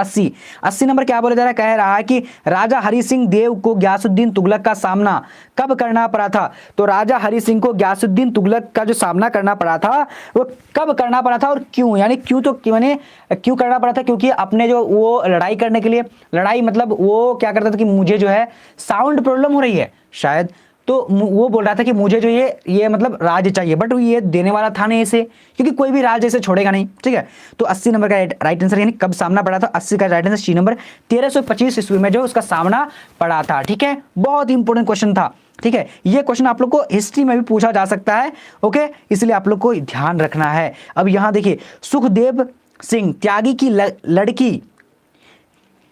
80 नंबर क्या बोला जा रहा है, कह रहा है कि राजा हरि सिंह देव को गयासुद्दीन तुगलक का सामना कब करना पड़ा था। तो राजा हरि सिंह को गयासुद्दीन तुगलक का जो सामना करना पड़ा था वो कब करना पड़ा था और क्यों, यानी क्यों, तो मैंने क्यों करना पड़ा था, क्योंकि अपने जो वो लड़ाई करने के लिए, लड़ाई मतलब वो क्या करता था कि मुझे जो है साउंड प्रॉब्लम हो रही है शायद, तो वो बोल रहा था कि मुझे जो ये मतलब राज्य चाहिए, बट ये देने वाला था नहीं इसे, क्योंकि कोई भी राज्य इसे छोड़ेगा नहीं। ठीक है, तो 80 नंबर का राइट आंसर, यानी कब सामना पड़ा था, 80 का राइट आंसर सी नंबर, 1325 ईस्वी में जो उसका सामना पड़ा था। ठीक है, बहुत इंपॉर्टेंट क्वेश्चन था। ठीक है, ये क्वेश्चन आप लोग को हिस्ट्री में भी पूछा जा सकता है, ओके, इसलिए आप लोग को ध्यान रखना है। अब यहां देखिए, सुखदेव सिंह त्यागी की लड़की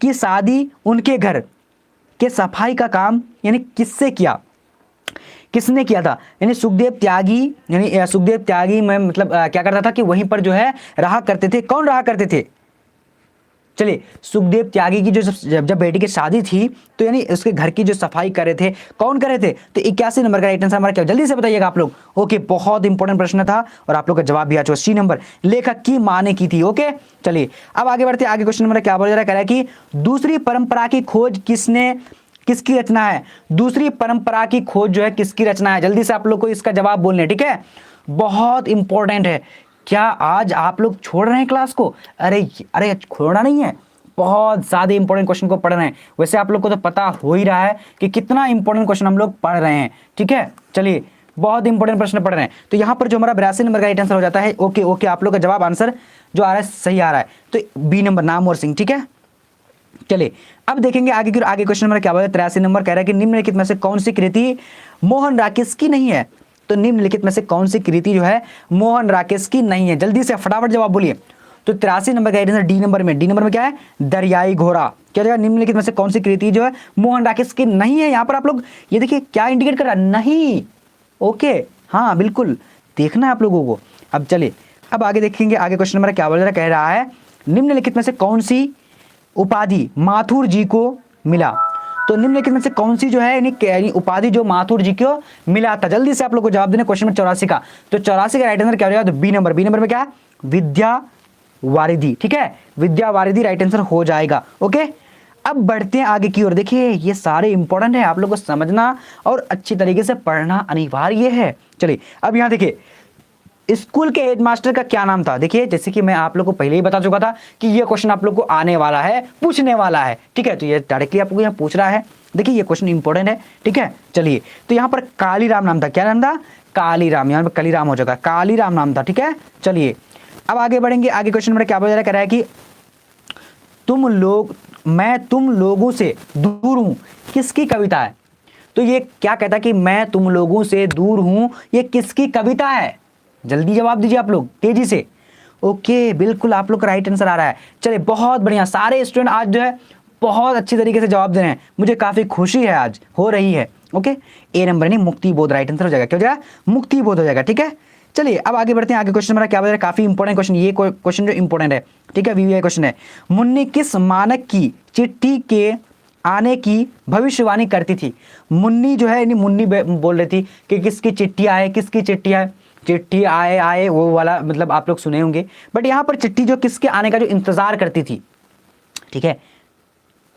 की शादी उनके घर के सफाई का काम यानी किससे किया, किसने किया था, यानी सुखदेव त्यागी, यानी सुखदेव त्यागी में मतलब क्या करता था कि वहीं पर जो है रहा करते थे। कौन रहा करते थे, चलिए, सुखदेव त्यागी की जो जब बेटी की शादी थी तो यानी उसके घर की जो सफाई कर रहे थे, कौन कर रहे थे? तो 81 नंबर का राइट आंसर हमारा क्या, जल्दी से बताइएगा आप लोग। ओके, बहुत इंपॉर्टेंट प्रश्न था और आप लोग का जवाब भी आ चुका। सी नंबर, लेखक की मां ने की थी। ओके, चलिए अब आगे बढ़ते हैं। आगे क्वेश्चन नंबर क्या बोला जा रहा है कि दूसरी परंपरा की खोज किसकी रचना है? दूसरी परंपरा की खोज जो है किसकी रचना है? जल्दी से आप लोग को इसका जवाब बोलने, ठीक है, बहुत इंपॉर्टेंट है। क्या आज आप लोग छोड़ रहे हैं क्लास को? अरे अरे, छोड़ना नहीं है, बहुत ज्यादा इंपॉर्टेंट क्वेश्चन को पढ़ रहे हैं। वैसे आप लोग को तो पता हो ही रहा है कि कितना इंपॉर्टेंट क्वेश्चन हम लोग पढ़ रहे हैं, ठीक है। चलिए, बहुत इंपॉर्टेंट प्रश्न पढ़ रहे हैं। तो यहां पर जो हमारा 82 नंबर का राइट आंसर हो जाता है। ओके ओके, आप लोग का जवाब आंसर जो आ रहा है सही आ रहा है, तो बी नंबर, नामवर सिंह, ठीक है। चलिए अब देखेंगे आगे क्वेश्चन नंबर क्या बोला, 83 नंबर कह रहा है कि निम्नलिखित में से कौन सी कृति मोहन राकेश की नहीं है? तो निम्नलिखित में से कौन सी कृति जो है मोहन राकेश की नहीं है? जल्दी से फटाफट जवाब बोलिए। तो 83 नंबर का आंसर डी नंबर में, डी नंबर में क्या है? दरियाई घोड़ा। क्या जगह निम्नलिखित में से कौन सी कृति जो है मोहन राकेश की नहीं है? यहां पर आप लोग ये देखिए क्या इंडिकेट कर रहा है, नहीं। ओके, हाँ बिल्कुल देखना है आप लोगों को। अब चलिए अब आगे देखेंगे। आगे क्वेश्चन नंबर क्या बोल रहा है, कह रहा है निम्नलिखित में से कौन सी उपाधि माथुर जी को मिला? तो निम्नलिखित में से कौन सी जो है यानी उपाधि जो माथुर जी को मिला था? जल्दी से आप लोग को जवाब देना क्वेश्चन नंबर 84 का। तो 84 का राइट आंसर क्या हो जाएगा? तो बी नंबर, बी नंबर में क्या है? विद्या वारिधि, ठीक है, विद्या वारिधि राइट आंसर हो जाएगा। ओके, अब बढ़ते हैं आगे की ओर। देखिए ये सारे इंपॉर्टेंट है, आप लोग को समझना और अच्छी तरीके से पढ़ना अनिवार्य है। चलिए अब यहां देखिए, स्कूल के हेडमास्टर का क्या नाम था? देखिए जैसे कि मैं आप लोग को पहले ही बता चुका था कि ये क्वेश्चन आप लोग को आने वाला है, पूछने वाला है, ठीक है। तो ये डायरेक्टली आपको यहाँ पूछ रहा है। देखिए ये क्वेश्चन इंपॉर्टेंट है, ठीक है। चलिए तो यहाँ पर कालीराम नाम था, क्या नाम था? कालीराम, यहाँ पर कालीराम हो जाएगा, कालीराम नाम था, ठीक है। चलिए अब आगे बढ़ेंगे। आगे क्वेश्चन नंबर क्या बोला जा रहा है कि मैं तुम लोगों से दूर हूं, किसकी कविता है? तो ये क्या कहता है कि मैं तुम लोगों से दूर हूं, ये किसकी कविता है? जल्दी जवाब दीजिए आप लोग तेजी से। ओके, बिल्कुल आप लोग का राइट आंसर आ रहा है। चलिए बहुत बढ़िया, सारे स्टूडेंट आज जो है बहुत अच्छी तरीके से जवाब दे रहे हैं, मुझे काफी खुशी है आज हो रही है। ओके, ए नंबर नहीं, मुक्ति बोध राइट आंसर हो जाएगा। क्या हो जाएगा? मुक्ति बोध हो जाएगा, ठीक है। चलिए अब आगे बढ़ते हैं। आगे क्वेश्चन हमारा क्या बता रहा है, काफी इंपॉर्टेंट क्वेश्चन, ये क्वेश्चन जो इंपॉर्टेंट है, ठीक है, वीवीआई क्वेश्चन है। मुन्नी किस मानक की चिट्ठी के आने की भविष्यवाणी करती थी? मुन्नी जो है, मुन्नी बोल रही थी कि किसकी चिट्ठी आए, किसकी चिट्ठी आए, चिट्ठी आए वो वाला मतलब आप लोग सुने होंगे, बट यहां पर चिट्ठी जो किसके आने का जो इंतजार करती थी, ठीक है,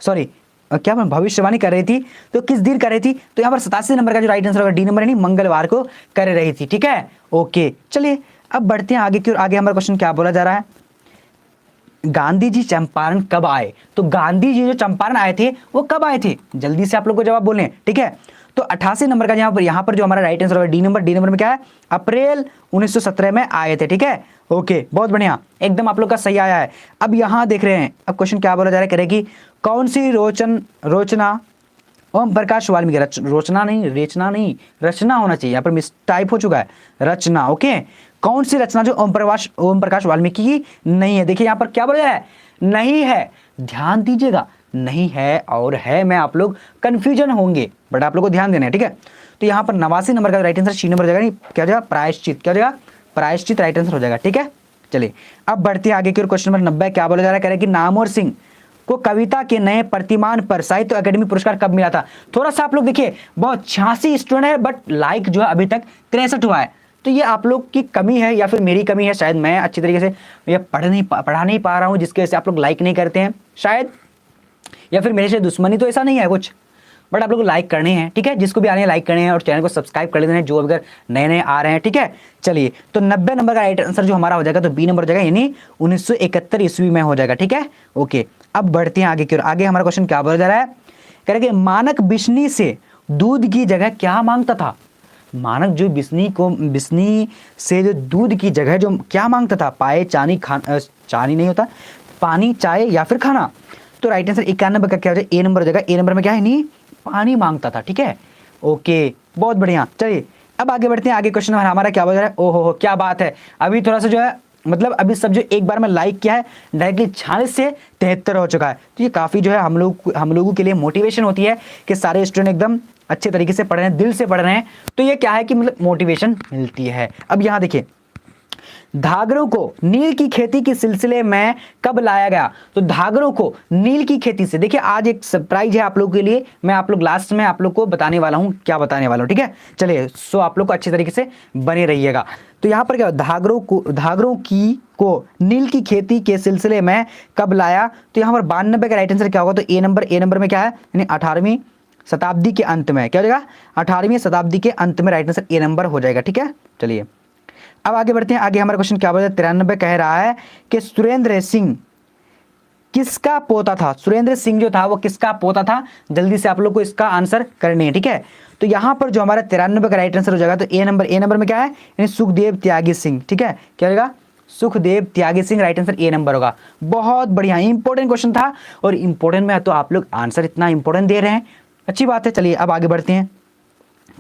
सॉरी क्या मैं भविष्यवाणी कर रही थी, तो किस दिन कर रही थी? तो यहां पर 87 नंबर का जो राइट आंसर होगा डी नंबर, नहीं, मंगलवार को कर रही थी, ठीक है। ओके चलिए अब बढ़ते हैं आगे की ओर। आगे हमारा क्वेश्चन क्या बोला जा रहा है, गांधी जी चंपारण कब आए? तो गांधी जी जो चंपारण आए थे वो कब आए थे? जल्दी से आप लोग को जवाब बोलने, ठीक है। तो 88 नंबर का यहां पर जो हमारा राइट आंसर होगा डी नंबर, डी नंबर में क्या है? अप्रैल 1917 में आए थे, ठीक है। ओके बहुत बढ़िया, एकदम आप लोग का सही आया है। अब यहां देख रहे हैं, अब क्वेश्चन क्या बोला जा रहा है, करेगी कौन सी रोचना ओम प्रकाश वाल्मीकि, रोचना नहीं, रेचना नहीं, रचना होना चाहिए, यहाँ पर मिस टाइप हो चुका है, रचना। ओके, कौन सी रचना जो ओम प्रकाश वाल्मीकि की नहीं है? देखिए यहाँ पर क्या बोला जा रहा है, नहीं है, ध्यान दीजिएगा, नहीं है और है में आप लोग कंफ्यूजन होंगे, बट आप लोग को ध्यान देना है, ठीक है। तो यहाँ पर 89 नंबर का राइट आंसर सी नंबर हो जाएगा, नहीं क्या हो जाएगा? प्रायश्चित, क्या हो जाएगा? प्रायश्चित राइट आंसर हो जाएगा, ठीक है। चलिए अब बढ़ते हैं आगे की ओर। क्वेश्चन नंबर 90 क्या बोला जा रहा है, कह रहे हैं कि नामवर सिंह को कविता के नए प्रतिमान पर साहित्य अकेडमी पुरस्कार कब मिला था? थोड़ा सा आप लोग देखिए, बहुत 86 स्टूडेंट है बट लाइक जो है अभी तक 63 हुआ है, तो ये आप लोग की कमी है या फिर मेरी कमी है, शायद मैं अच्छी तरीके से ये पढ़ा नहीं पा रहा हूँ जिसकी वजह से आप लोग लाइक नहीं करते हैं शायद, या फिर मेरे से दुश्मनी तो ऐसा नहीं है कुछ, बट आप लोग को लाइक करने हैं, ठीक है। जिसको भी आ रहे हैं लाइक करने हैं और चैनल को सब्सक्राइब कर लेते हैं जो अगर नए नए आ रहे हैं, ठीक है। चलिए तो 90 नंबर का राइट आंसर जो हमारा हो जाएगा तो बी नंबर हो जाएगा, यानी 1971 ईस्वी में हो जाएगा, ठीक है। ओके अब बढ़ते हैं आगे की ओर। आगे हमारा क्वेश्चन क्या बोला जा रहा है, कह रहे कि मानक बिस्नी से दूध की जगह क्या मांगता था? मानक जो बिस्नी से जो दूध की जगह जो क्या मांगता था? पाए, चानी नहीं होता, पानी, चाय या फिर खाना? तो राइट आंसर 91 का क्या हो जाएगा? ए नंबर हो जाएगा। ए नंबर में क्या है, नहीं पानी मांगता था, ठीक है। ओके बहुत बढ़िया। चलिए अब आगे बढ़ते हैं। आगे क्वेश्चन हमारा क्या बोल रहा है, ओहो क्या बात है, अभी थोड़ा सा जो है मतलब अभी सब जो एक बार में लाइक किया है डायरेक्टली 46 से 73 हो चुका है, तो ये काफी जो है हम लोगों के लिए मोटिवेशन होती है कि सारे स्टूडेंट एकदम अच्छे तरीके से पढ़ रहे हैं, दिल से पढ़ रहे हैं, तो ये क्या है कि मतलब मोटिवेशन मिलती है। अब यहाँ देखिए धागरों को नील की खेती के सिलसिले में कब लाया गया? तो धागरों को नील की खेती से, देखिए आज एक सरप्राइज है आप लोगों के लिए, मैं आप लोग लास्ट में आप लोग को बताने वाला हूं, क्या बताने वाला हूं, ठीक है। चलिए सो आप लोग को अच्छी तरीके से बने रहिएगा। तो यहां पर क्या, धागरों को नील की खेती के सिलसिले में कब लाया? तो यहां पर 92 का राइट आंसर क्या होगा? तो ए नंबर में क्या है, यानी 18वीं शताब्दी के अंत में, क्या हो जाएगा? 18वीं शताब्दी के अंत में राइट आंसर ए नंबर हो जाएगा, ठीक है। चलिए अब आगे बढ़ते हैं। आगे हमारा क्वेश्चन क्या बोला? 93 कह रहा है कि सुरेंद्र सिंह किसका पोता था? सुरेंद्र सिंह जो था वो किसका पोता था? जल्दी से आप लोग को इसका आंसर करने है, ठीक है। तो यहां पर जो हमारा 93 का राइट आंसर हो जाएगा, तो ए नंबर में क्या है, यानी सुखदेव त्यागी सिंह, ठीक है। क्या होगा? Sukhdev Tyagi Singh, right answer A number होगा। बहुत बढ़िया, इंपॉर्टेंट क्वेश्चन था, और इंपॉर्टेंट में तो आप लोग आंसर इतना इंपॉर्टेंट दे रहे हैं, अच्छी बात है। चलिए अब आगे बढ़ते हैं।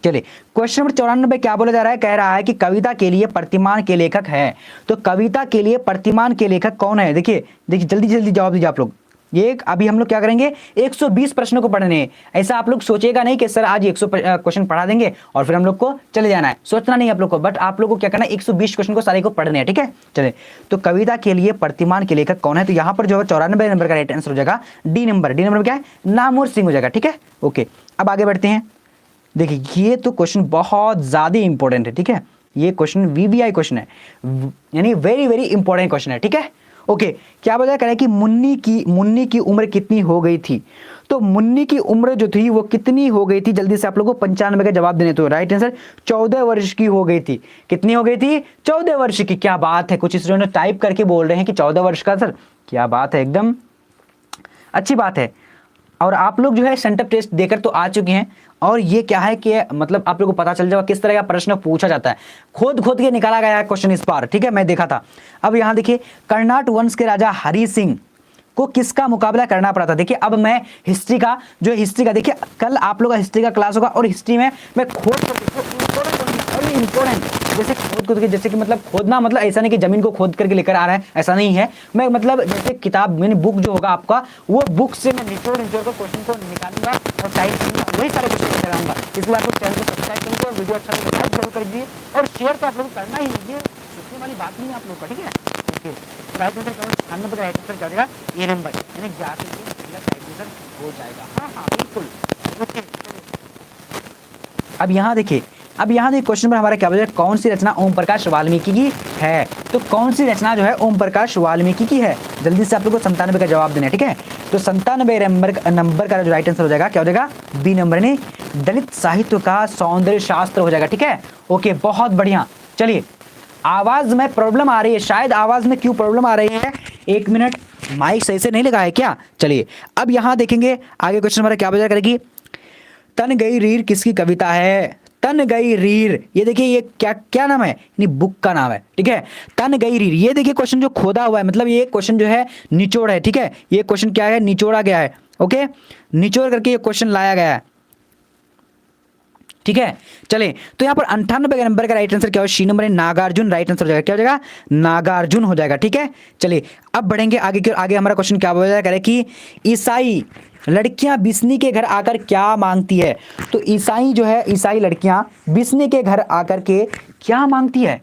चलिए क्वेश्चन नंबर 94 क्या बोला जा रहा है? कह रहा है कि कविता के लिए प्रतिमान के लेखक है। तो कविता के लिए प्रतिमान के लेखक कौन है? देखिए जल्दी जल्दी जवाब दीजिए आप लोग। ये अभी हम लोग क्या करेंगे, 120 प्रश्नों को पढ़ने हैं। ऐसा आप लोग सोचेगा नहीं कि सर आज 100 क्वेश्चन पढ़ा देंगे और फिर हम लोग को चले जाना है, सोचना नहीं आप लोग को, बट आप लोग को क्या करना है, 120 क्वेश्चन को सारे को पढ़ने हैं, ठीक है। चलिए तो कविता के लिए प्रतिमान के लेखक कौन है? तो यहाँ पर जो है 94 नंबर का राइट आंसर हो जाएगा डी नंबर में क्या है, नामवर सिंह हो जाएगा, ठीक है। ओके अब आगे बढ़ते हैं। देखिए ये तो क्वेश्चन बहुत ज्यादा इंपॉर्टेंट है, ठीक है। ये क्वेश्चन वीवीआई क्वेश्चन है, यानी वेरी वेरी इंपॉर्टेंट क्वेश्चन है, ठीक है। ओके क्या बताया करें कि मुन्नी की उम्र कितनी हो गई थी? तो मुन्नी की उम्र जो थी वो कितनी हो गई थी? जल्दी से आप लोगों को 95 का जवाब देने, तो राइट आंसर 14 वर्ष की हो गई थी। कितनी हो गई थी? 14 वर्ष की। क्या बात है, कुछ स्टूडेंट टाइप करके बोल रहे हैं कि 14 वर्ष का सर, क्या बात है, एकदम अच्छी बात है। और आप लोग जो है सेंटअप टेस्ट देकर तो आ चुके हैं, और ये क्या है कि मतलब आप लोगों को पता चल जाएगा किस तरह का प्रश्न पूछा जाता है, खोद के निकाला गया है क्वेश्चन इस बार, ठीक है, मैं देखा था। अब यहां देखिए कर्नाट वंश के राजा हरि सिंह को किसका मुकाबला करना पड़ा था? देखिए अब मैं हिस्ट्री का देखिए कल आप लोग का हिस्ट्री का क्लास होगा, और हिस्ट्री में मैं इंपॉर्टेंट जैसे खोद के, जैसे कि मतलब खोदना मतलब ऐसा नहीं कि जमीन को खोद करके लेकर आ रहा है, ऐसा नहीं है। मैं मतलब जैसे किताब मैंने बुक जो होगा आपका, वो बुक से मैं निचोड़ कर क्वेश्चन को निकालूंगा और टाइप करूंगा, वही सारे क्वेश्चन लेकर आऊंगा। इसलिए आपको चैनल को सब्सक्राइब करिए और वीडियो अच्छा लगे लाइक जरूर कर दीजिए, और शेयर तो आप लोग करना ही नहीं, सोचने वाली बात नहीं है आप लोग का, ठीक है। ओके राइट आंसर क्या होगा? राइट आंसर क्या हो जाएगा? ए नंबर, यानी जाकर के राइट आंसर हो जाएगा। हाँ बिल्कुल। ओके अब यहाँ देखिए क्वेश्चन पर हमारा क्या बोला, कौन सी रचना ओम प्रकाश वाल्मीकि की है? तो कौन सी रचना जो है ओम प्रकाश वाल्मीकि की है? जल्दी से आप लोग को 97 का जवाब देना है, ठीक है। तो 97 नंबर का जो राइट आंसर हो जाएगा क्या हो जाएगा? बी नंबर, ने दलित साहित्य का सौंदर्य शास्त्र हो जाएगा, ठीक है। ओके बहुत बढ़िया। चलिए आवाज में प्रॉब्लम आ रही है, शायद आवाज में क्यों प्रॉब्लम आ रही है, एक मिनट, माइक सही से नहीं लगा है क्या? चलिए अब यहां देखेंगे आगे क्वेश्चन हमारा क्या बजा करेगी, तन गई रीर किसकी कविता है? तन गई रीर, ये देखिए ये क्या नाम है, यानी बुक का नाम है, ठीक है। तन गई रीर, ये देखिए क्वेश्चन जो खोदा हुआ है, मतलब ये क्वेश्चन जो है निचोड़ है, ठीक है। ये क्वेश्चन क्या है, निचोड़ा गया है, ओके, निचोड़ करके ये क्वेश्चन लाया गया है, ठीक है। चले तो यहाँ पर 98 नंबर का राइट आंसर क्या हो? सी नंबर है नागार्जुन, राइट आंसर हो जाएगा, क्या हो जाएगा? नागार्जुन हो जाएगा, ठीक है। चलिए अब बढ़ेंगे आगे की, आगे हमारा क्वेश्चन क्या बोला जाएगा कि ईसाई लड़कियां बिस्नी के घर आकर क्या मांगती है? तो ईसाई लड़कियां बिस्नी के घर आकर के क्या मांगती है?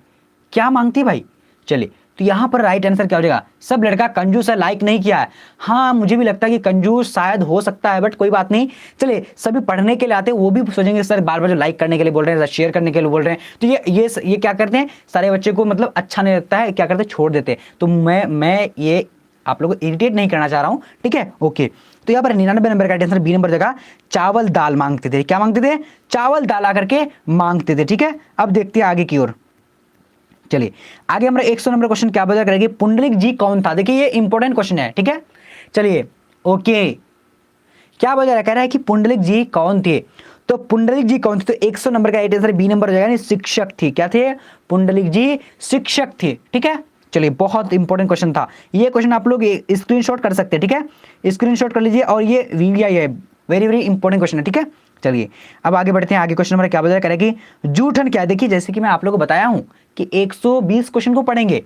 क्या मांगती है भाई? चलिए तो यहां पर राइट आंसर क्या हो जाएगा? सब लड़का कंजूस है, लाइक नहीं किया है। हाँ मुझे भी लगता है कि कंजूस शायद हो सकता है, बट कोई बात नहीं। चलिए सभी पढ़ने के लिए आते हैं, वो भी सोचेंगे सर बार बार जो लाइक करने के लिए बोल रहे हैं, शेयर करने के लिए बोल रहे हैं, तो ये क्या करते हैं, सारे बच्चे को मतलब अच्छा नहीं लगता है, क्या करते हैं, छोड़ देते हैं। तो मैं ये आप लोगों को इरिटेट नहीं करना चाह रहा हूं, ठीक है। ओके तो यहाँ पर 99 नंबर का आंसर बी नंबर जगह चावल दाल मांगते थे। क्या मांगते थे? चावल दाल आकर के मांगते थे, ठीक है। अब देखते हैं आगे की ओर। चलिए आगे हमारा 100 नंबर क्वेश्चन क्या बता करेगी, पुंडलिक जी कौन था? देखिए ये इंपॉर्टेंट क्वेश्चन है, ठीक है। चलिए ओके क्या बता कह रहा है कि पुंडलिक जी कौन थे? तो पुंडलिक जी कौन थे? तो 100 नंबर का राइट आंसर बी नंबर हो जाएगा, शिक्षक थी। क्या थे? पुंडलिक जी शिक्षक थे, ठीक है। चलिए बहुत इंपॉर्टेंट क्वेश्चन था ये, क्वेश्चन आप लोग स्क्रीनशॉट कर सकते हैं, ठीक है, स्क्रीनशॉट कर लीजिए, और ये वीवीआई है, वेरी वेरी इंपॉर्टेंट क्वेश्चन है, ठीक है। चलिए अब आगे बढ़ते हैं, आगे क्वेश्चन हमारा क्या बता करेगी, जूठन क्या? देखिए जैसे कि मैं आप लोगों को बताया हूं कि 120 क्वेश्चन को पढ़ेंगे,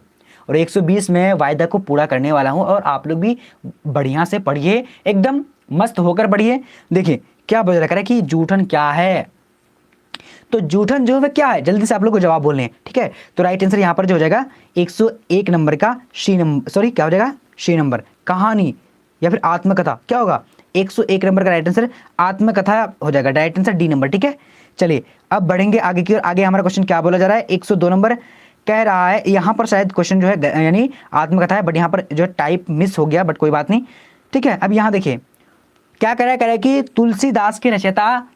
और 120 में वायदा को पूरा करने वाला हूं, और आप लोग भी बढ़िया से पढ़िए, एकदम मस्त होकर पढ़िए। देखिए क्या बता रहा है कि जूठन क्या है? तो जूठन जो है क्या है, जल्दी से आप लोग को जवाब बोलने हैं, ठीक है। तो राइट आंसर यहाँ पर जो हो जाएगा 101 नंबर का शी नंबर, सॉरी क्या हो जाएगा, शी नंबर, कहानी या फिर आत्मकथा, क्या होगा 101 नंबर का राइट आंसर आत्मकथा हो जाएगा, राइट आंसर डी नंबर, ठीक है। चलिए अब बढ़ेंगे आगे की ओर। आगे हमारा क्वेश्चन क्या बोला जा रहा है, 102 नंबर कह रहा है, यहाँ पर शायद क्वेश्चन जो है यानी आत्मकथा है, बट यहाँ पर जो टाइप मिस हो गया, बट कोई बात नहीं, ठीक है। अब यहाँ देखिए क्या कह रहा है कि तुलसीदास के रचयिता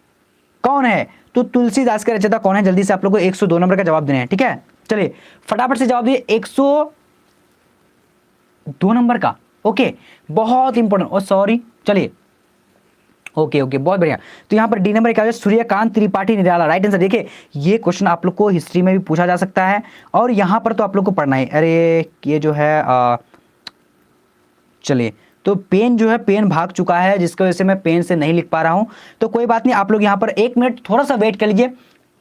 कौन है, तो तुलसीदास के रचयिता कौन है, जल्दी से आप लोग को 102 नंबर का जवाब देना है, ठीक है। चलिए फटाफट से जवाब दिए 102 नंबर का, ओके बहुत इंपॉर्टेंट, और सॉरी चलिए ओके ओके बहुत बढ़िया। तो यहाँ पर डी नंबर क्या है, सूर्यकांत त्रिपाठी निराला, राइट आंसर। देखिए ये क्वेश्चन आप लोग को हिस्ट्री में भी पूछा जा सकता है, और यहाँ पर तो आप लोग को पढ़ना है। अरे ये जो है चलिए तो पेन जो है, पेन भाग चुका है, जिसकी वजह से मैं पेन से नहीं लिख पा रहा हूं, तो कोई बात नहीं, आप लोग यहाँ पर 1 मिनट थोड़ा सा वेट कर लीजिए,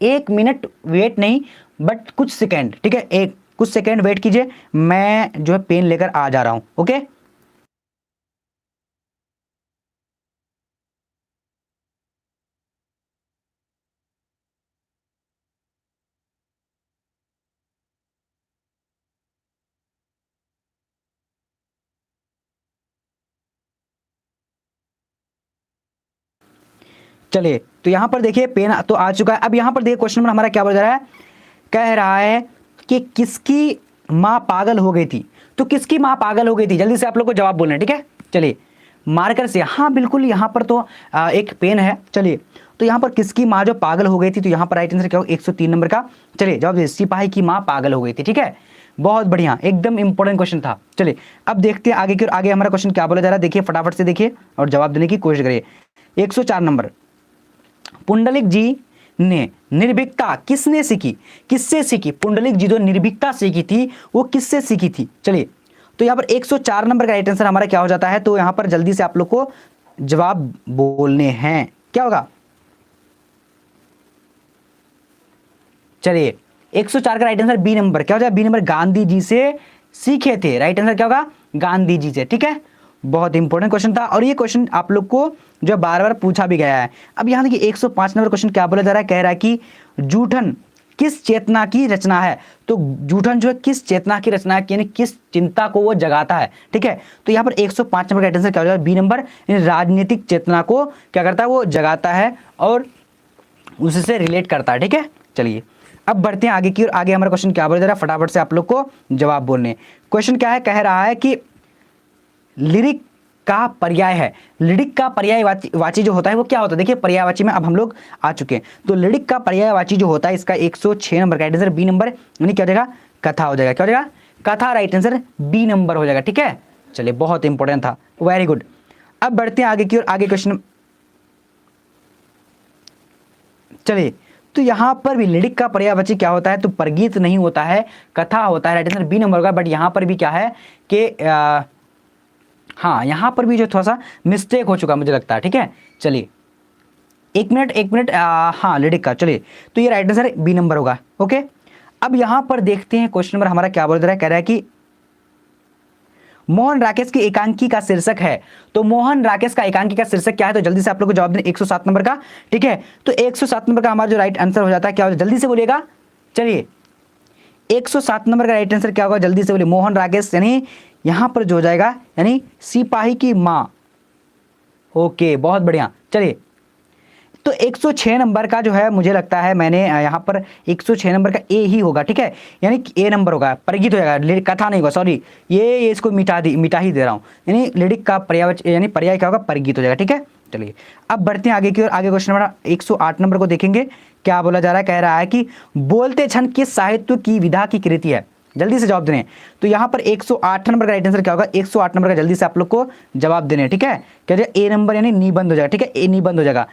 1 मिनट वेट नहीं बट कुछ सेकेंड, ठीक है, एक कुछ सेकेंड वेट कीजिए, मैं जो है पेन लेकर आ जा रहा हूं, ओके। चलिए तो यहां पर देखिए पेन तो आ चुका है। अब यहां पर देखिए क्वेश्चन नंबर हमारा क्या बोल रहा है, कह रहा है कि किसकी मां पागल हो गई थी, तो किसकी मां पागल हो गई थी, जल्दी से आप लोग को जवाब बोलना है, ठीक है। चलिए मार्कर से, हाँ बिल्कुल यहाँ पर तो एक पेन है, चलिए तो यहाँ पर किसकी माँ जो पागल हो गई थी, तो यहाँ पर राइट आंसर क्या होगा 103 नंबर का। चलिए जवाब दीजिए, सिपाही की माँ पागल हो गई थी, ठीक है, बहुत बढ़िया, एकदम इंपॉर्टेंट क्वेश्चन था। चलिए अब देखते हैं आगे की ओर, आगे हमारा क्वेश्चन क्या बोला जा रहा है, देखिए फटाफट से देखिए और जवाब देने की कोशिश करिए। 104 नंबर, पुंडलिक जी ने निर्भीकता किसने सीखी, किससे सीखी, पुंडलिक जी जो निर्भीकता सीखी थी वो किससे सीखी थी। चलिए तो यहाँ पर 104 नंबर का राइट आंसर हमारा क्या हो जाता है, तो यहाँ पर जल्दी से आप लोग को जवाब बोलने हैं, क्या होगा। चलिए 104 का राइट आंसर बी नंबर, क्या हो जाए बी नंबर, गांधी जी से सीखे थे, राइट आंसर क्या होगा गांधी जी से, ठीक है। बहुत इंपॉर्टेंट क्वेश्चन था, और ये क्वेश्चन आप लोग को जो बार बार पूछा भी गया है। अब यहां देखिए 105 नंबर क्वेश्चन क्या बोला जा रहा है, कह रहा है कि जूठन किस चेतना की रचना है, तो जूठन जो है किस चेतना की रचना है, यानी किस चिंता को वो जगाता है, ठीक है। तो यहाँ पर 105 नंबर का आंसर क्या हो जाएगा बी नंबर, राजनीतिक चेतना को क्या करता है वो जगाता है और उससे रिलेट करता है, ठीक है। चलिए अब बढ़ते हैं आगे की और, आगे हमारा क्वेश्चन क्या बोला जा रहा है, फटाफट से आप लोग को जवाब बोलने। क्वेश्चन क्या है, कह रहा है कि लिरिक का पर्याय है, लिरिक का पर्यायवाची जो होता है वो क्या होता है, देखिए पर्यायवाची में अब हम लोग आ चुके हैं, तो लिरिक का पर्यायवाची जो होता है इसका 106 नंबर का राइट आंसर बी नंबर, यानी क्या हो जाएगा कथा हो जाएगा, क्या हो जाएगा कथा, राइट आंसर बी नंबर हो जाएगा, ठीक है। चलिए बहुत इंपॉर्टेंट था, वेरी गुड। अब बढ़ते हैं आगे की ओर, आगे क्वेश्चन, चलिए तो यहां पर भी लिरिक का पर्यायवाची क्या होता है, तो परगीत नहीं होता है, कथा होता है, राइट आंसर बी नंबर होगा। बट यहां पर भी क्या है कि हाँ यहाँ पर भी जो थोड़ा सा मिस्टेक हो चुका मुझे लगता है, ठीक है। चलिए एक मिनट हाँ लिरिक का, चलिए तो ये राइट आंसर बी नंबर होगा, ओके। अब यहां पर देखते हैं क्वेश्चन नंबर हमारा क्या बोल रहा है, कह रहा है कि मोहन राकेश की एकांकी का शीर्षक है, तो मोहन राकेश का एकांकी का शीर्षक क्या है, तो जल्दी से आप लोग को जवाब दें 107 नंबर का, ठीक है। तो 107 नंबर का हमारा जो राइट आंसर हो जाता है क्या हो, जल्दी से बोलिएगा। चलिए 107 नंबर का राइट आंसर क्या होगा, जल्दी से बोलिए, मोहन राकेश, यानी यहां पर जो हो जाएगा यानी सिपाही की मां, ओके बहुत बढ़िया। चलिए तो 106 नंबर का जो है मुझे लगता है मैंने यहाँ पर 106 नंबर का ए ही होगा, ठीक है, यानी ए नंबर होगा, परिगीत हो जाएगा, कथा नहीं होगा, सॉरी ये इसको मिटा ही दे रहा हूँ, यानी लिरिक का पर्याय यानी पर्याय क्या होगा परिगीत हो जाएगा, ठीक है। चलिए अब बढ़ते हैं आगे की ओर, आगे क्वेश्चन नंबर 108 नंबर को देखेंगे, क्या बोला जा रहा है, कह रहा है कि बोलते क्षण किस साहित्य की विधा की कृति है, जल्दी से जवाब देने। तो यहाँ पर 108 नंबर का राइट आंसर क्या होगा, 108 नंबर का जल्दी से आप लोग को जवाब देने, ठीक है। क्या जाएगा ए नंबर यानी निबंध हो जाएगा, ठीक है, ए निबंध हो जाएगा।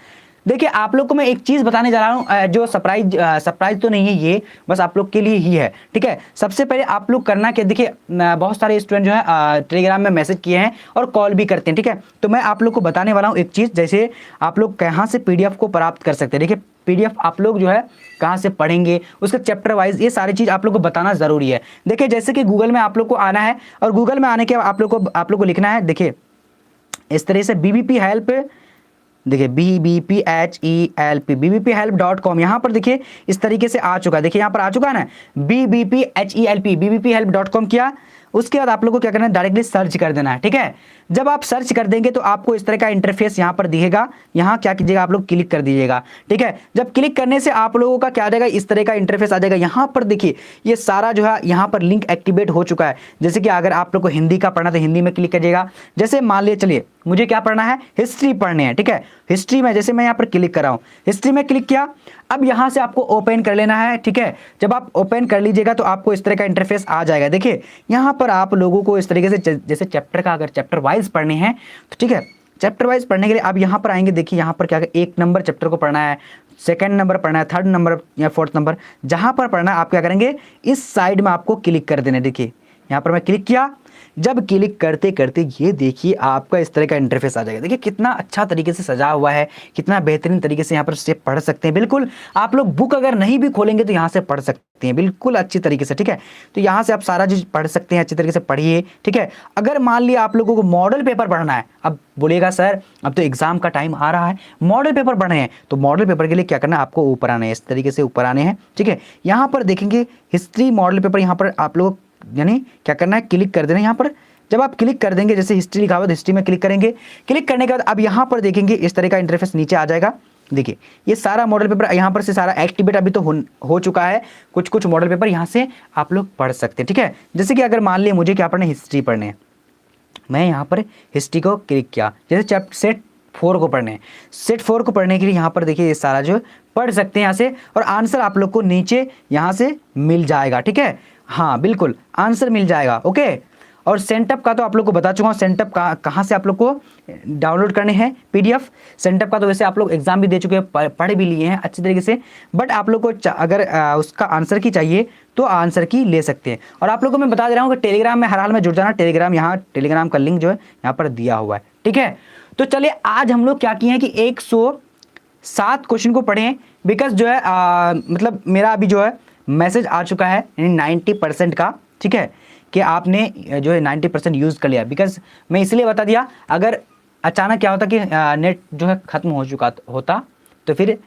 देखिए आप लोग को मैं एक चीज बताने जा रहा हूं, जो सरप्राइज तो नहीं है, ये बस आप लोग के लिए ही है, ठीक है। सबसे पहले आप लोग करना क्या, देखिए बहुत सारे स्टूडेंट जो है टेलीग्राम में मैसेज किए हैं और कॉल भी करते हैं, ठीक है। तो मैं आप लोग को बताने वाला हूं एक चीज, जैसे आप लोग कहाँ से पीडीएफ को प्राप्त कर सकते हैं। देखिए पीडीएफ आप लोग जो है कहाँ से पढ़ेंगे, उसके चैप्टर वाइज ये सारी चीज आप लोग को बताना जरूरी है। देखिए जैसे कि गूगल में आप लोग को आना है, और गूगल में आने के आप लोग को लिखना है, देखिए इस तरह से बीबीपी हेल्प देखिए BBPHELP BBPHelp.com, यहाँ पर देखिए इस तरीके से आ चुका है। देखिए यहाँ पर आ चुका है ना, BBPHELP BBPHelp.com किया। उसके बाद आप लोगों को क्या करना है, डायरेक्टली सर्च कर देना है। ठीक है, जब आप सर्च कर देंगे तो आपको इस तरह का इंटरफेस यहाँ पर दिखेगा। यहाँ क्या कीजिएगा, आप लोग क्लिक कर दीजिएगा। ठीक है, जब क्लिक करने से आप लोगों का क्या आ जाएगा, इस तरह का इंटरफेस आ जाएगा। यहाँ पर देखिए ये सारा जो है यहाँ पर लिंक एक्टिवेट हो चुका है। जैसे कि अगर आप लोग को हिंदी का पढ़ना तो हिंदी में क्लिक करिएगा। जैसे मान लिया, चलिए मुझे क्या पढ़ना है, हिस्ट्री पढ़ने हैं। ठीक है, हिस्ट्री में जैसे मैं यहाँ पर क्लिक कर रहा हूँ, हिस्ट्री में क्लिक किया। अब यहाँ से आपको ओपन कर लेना है। ठीक है, जब आप ओपन कर लीजिएगा तो आपको इस तरह का इंटरफेस आ जाएगा। देखिए यहाँ पर आप लोगों को इस तरीके से, जैसे चैप्टर का अगर चैप्टर वाइज पढ़ने हैं तो ठीक है, चैप्टर वाइज पढ़ने के लिए आप यहाँ पर आएंगे। देखिए यहाँ पर क्या, 1 नंबर चैप्टर को पढ़ना है, 2nd नंबर पढ़ना है, 3rd नंबर या 4th नंबर, जहाँ पर पढ़ना है आप क्या करेंगे, इस साइड में आपको क्लिक कर देना। देखिए यहाँ पर मैं क्लिक किया। जब क्लिक करते करते ये देखिए आपका इस तरह का इंटरफेस आ जाएगा। देखिए कितना अच्छा तरीके से सजा हुआ है, कितना बेहतरीन तरीके से यहाँ पर स्टेप पढ़ सकते हैं। बिल्कुल आप लोग बुक अगर नहीं भी खोलेंगे तो यहाँ से पढ़ सकते हैं बिल्कुल अच्छी तरीके से। ठीक है, तो यहाँ से आप सारा चीज पढ़ सकते हैं, अच्छी तरीके से पढ़िए। ठीक है, अगर मान लिया आप लोगों को मॉडल पेपर पढ़ना है, अब बोलिएगा सर अब तो एग्जाम का टाइम आ रहा है, मॉडल पेपर पढ़ने हैं, तो मॉडल पेपर के लिए क्या करना है, आपको ऊपर आना है, इस तरीके से ऊपर आने हैं। ठीक है, यहाँ पर देखेंगे हिस्ट्री मॉडल पेपर, यहाँ पर आप लोग यानी क्या करना है, क्लिक कर देना। यहाँ पर जब आप क्लिक कर देंगे, जैसे हिस्ट्री लिखा हुआ है, हिस्ट्री में क्लिक करेंगे। क्लिक करने के बाद अब यहाँ पर देखेंगे इस तरह का इंटरफेस नीचे आ जाएगा। देखिए ये सारा मॉडल पेपर यहाँ पर से सारा एक्टिवेट अभी तो हो चुका है। कुछ कुछ मॉडल पेपर यहाँ से आप लोग पढ़ सकते हैं। ठीक है, जैसे कि अगर मान लिया मुझे क्या पढ़ना है, हिस्ट्री पढ़ने हैं, मैं यहाँ पर हिस्ट्री को क्लिक किया। जैसे चैप्टर सेट 4 को पढ़ने हैं, सेट 4 को पढ़ने के लिए यहाँ पर देखिए ये सारा जो पढ़ सकते हैं यहाँ से, और आंसर आप लोग को नीचे यहाँ से मिल जाएगा। ठीक है, हाँ बिल्कुल आंसर मिल जाएगा। ओके, और सेंटअप का तो आप लोग को बता चुका हूँ, सेंटअप कहाँ से आप लोग को डाउनलोड करने हैं पीडीएफ। सेंटअप का तो वैसे आप लोग एग्जाम भी दे चुके हैं, पढ़ भी लिए हैं अच्छी तरीके से, बट आप लोग को अगर उसका आंसर की चाहिए तो आंसर की ले सकते हैं। और आप लोगों को मैं बता दे रहा हूँ कि टेलीग्राम में हर हाल में जुड़ जाना। टेलीग्राम यहाँ टेलीग्राम का लिंक जो है यहाँ पर दिया हुआ है। ठीक है, तो चलिए आज हम लोग क्या किए हैं कि 107 क्वेश्चन को पढ़ें। बिकॉज जो है मतलब मेरा अभी जो है मैसेज आ चुका है यानी 90% का। ठीक है, कि आपने जो है 90% यूज़ कर लिया। बिकॉज मैं इसलिए बता दिया, अगर अचानक क्या होता कि नेट जो है ख़त्म हो चुका होता तो फिर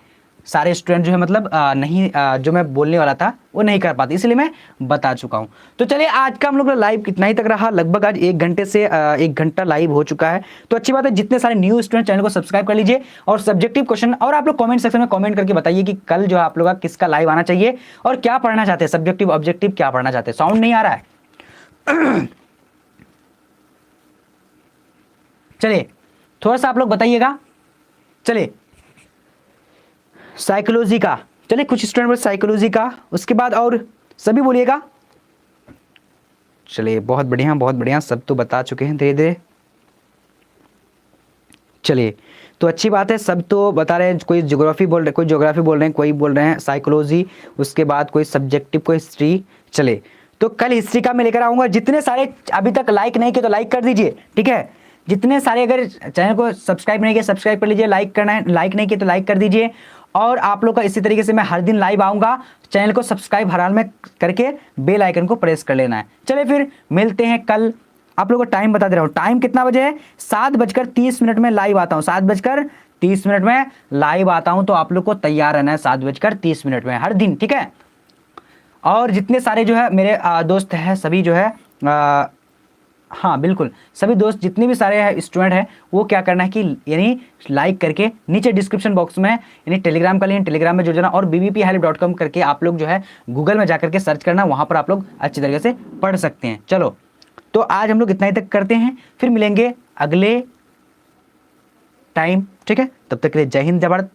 सारे स्टूडेंट जो है मतलब नहीं जो मैं बोलने वाला था वो नहीं कर पाते, इसलिए मैं बता चुका हूँ। तो चलिए आज का हम लोग लाइव कितना ही तक रहा, लगभग आज 1 घंटे से 1 घंटा लाइव हो चुका है। तो अच्छी बात है, जितने सारे न्यू स्टूडेंट चैनल को सब्सक्राइब कर लीजिए और सब्जेक्टिव क्वेश्चन, और आप लोग कमेंट सेक्शन में कमेंट करके बताइए कि कल जो है आप लोग का किसका लाइव आना चाहिए और क्या पढ़ना चाहते हैं, सब्जेक्टिव ऑब्जेक्टिव क्या पढ़ना चाहते हैं। साउंड नहीं आ रहा है चलिए थोड़ा सा आप लोग बताइएगा। चलिए साइकोलॉजी का, चलिए कुछ स्टूडेंट साइकोलॉजी का, उसके बाद और सभी बोलिएगा। चलिए बहुत बढ़िया बहुत बढ़िया, सब तो बता चुके हैं धीरे धीरे। चलिए तो अच्छी बात है, सब तो बता रहे हैं। कोई ज्योग्राफी बोल रहे, कोई ज्योग्राफी बोल रहे हैं, कोई बोल रहे हैं साइकोलॉजी, उसके बाद कोई सब्जेक्टिव, कोई हिस्ट्री। चलिए तो कल हिस्ट्री का मैं लेकर आऊँगा। जितने सारे अभी तक लाइक नहीं किए तो लाइक कर दीजिए। ठीक है, जितने सारे अगर चैनल को सब्सक्राइब नहीं किया सब्सक्राइब कर लीजिए, लाइक करना है, लाइक नहीं किया तो लाइक कर दीजिए। और आप लोग का इसी तरीके से मैं हर दिन लाइव आऊँगा, चैनल को सब्सक्राइब हर हाल में करके बेल आइकन को प्रेस कर लेना है। चलिए फिर मिलते हैं कल। आप लोगों को टाइम बता दे रहा हूँ, टाइम कितना बजे है, 7:30 में लाइव आता हूँ, 7:30 में लाइव आता हूँ। तो आप लोग को तैयार रहना है 7:30 में हर दिन। ठीक है, और जितने सारे जो है मेरे दोस्त हैं सभी जो है हाँ बिल्कुल सभी दोस्त जितने भी सारे स्टूडेंट हैं वो क्या करना है कि यानी लाइक करके नीचे डिस्क्रिप्शन बॉक्स में यानी टेलीग्राम का लिंक, टेलीग्राम में जुड़ जाना और bbphelp.com करके आप लोग जो है गूगल में जाकर के सर्च करना, वहाँ पर आप लोग अच्छी तरीके से पढ़ सकते हैं। चलो तो आज हम लोग इतना ही तक करते हैं, फिर मिलेंगे अगले टाइम। ठीक है, तब तक के लिए जय हिंद जय भारत।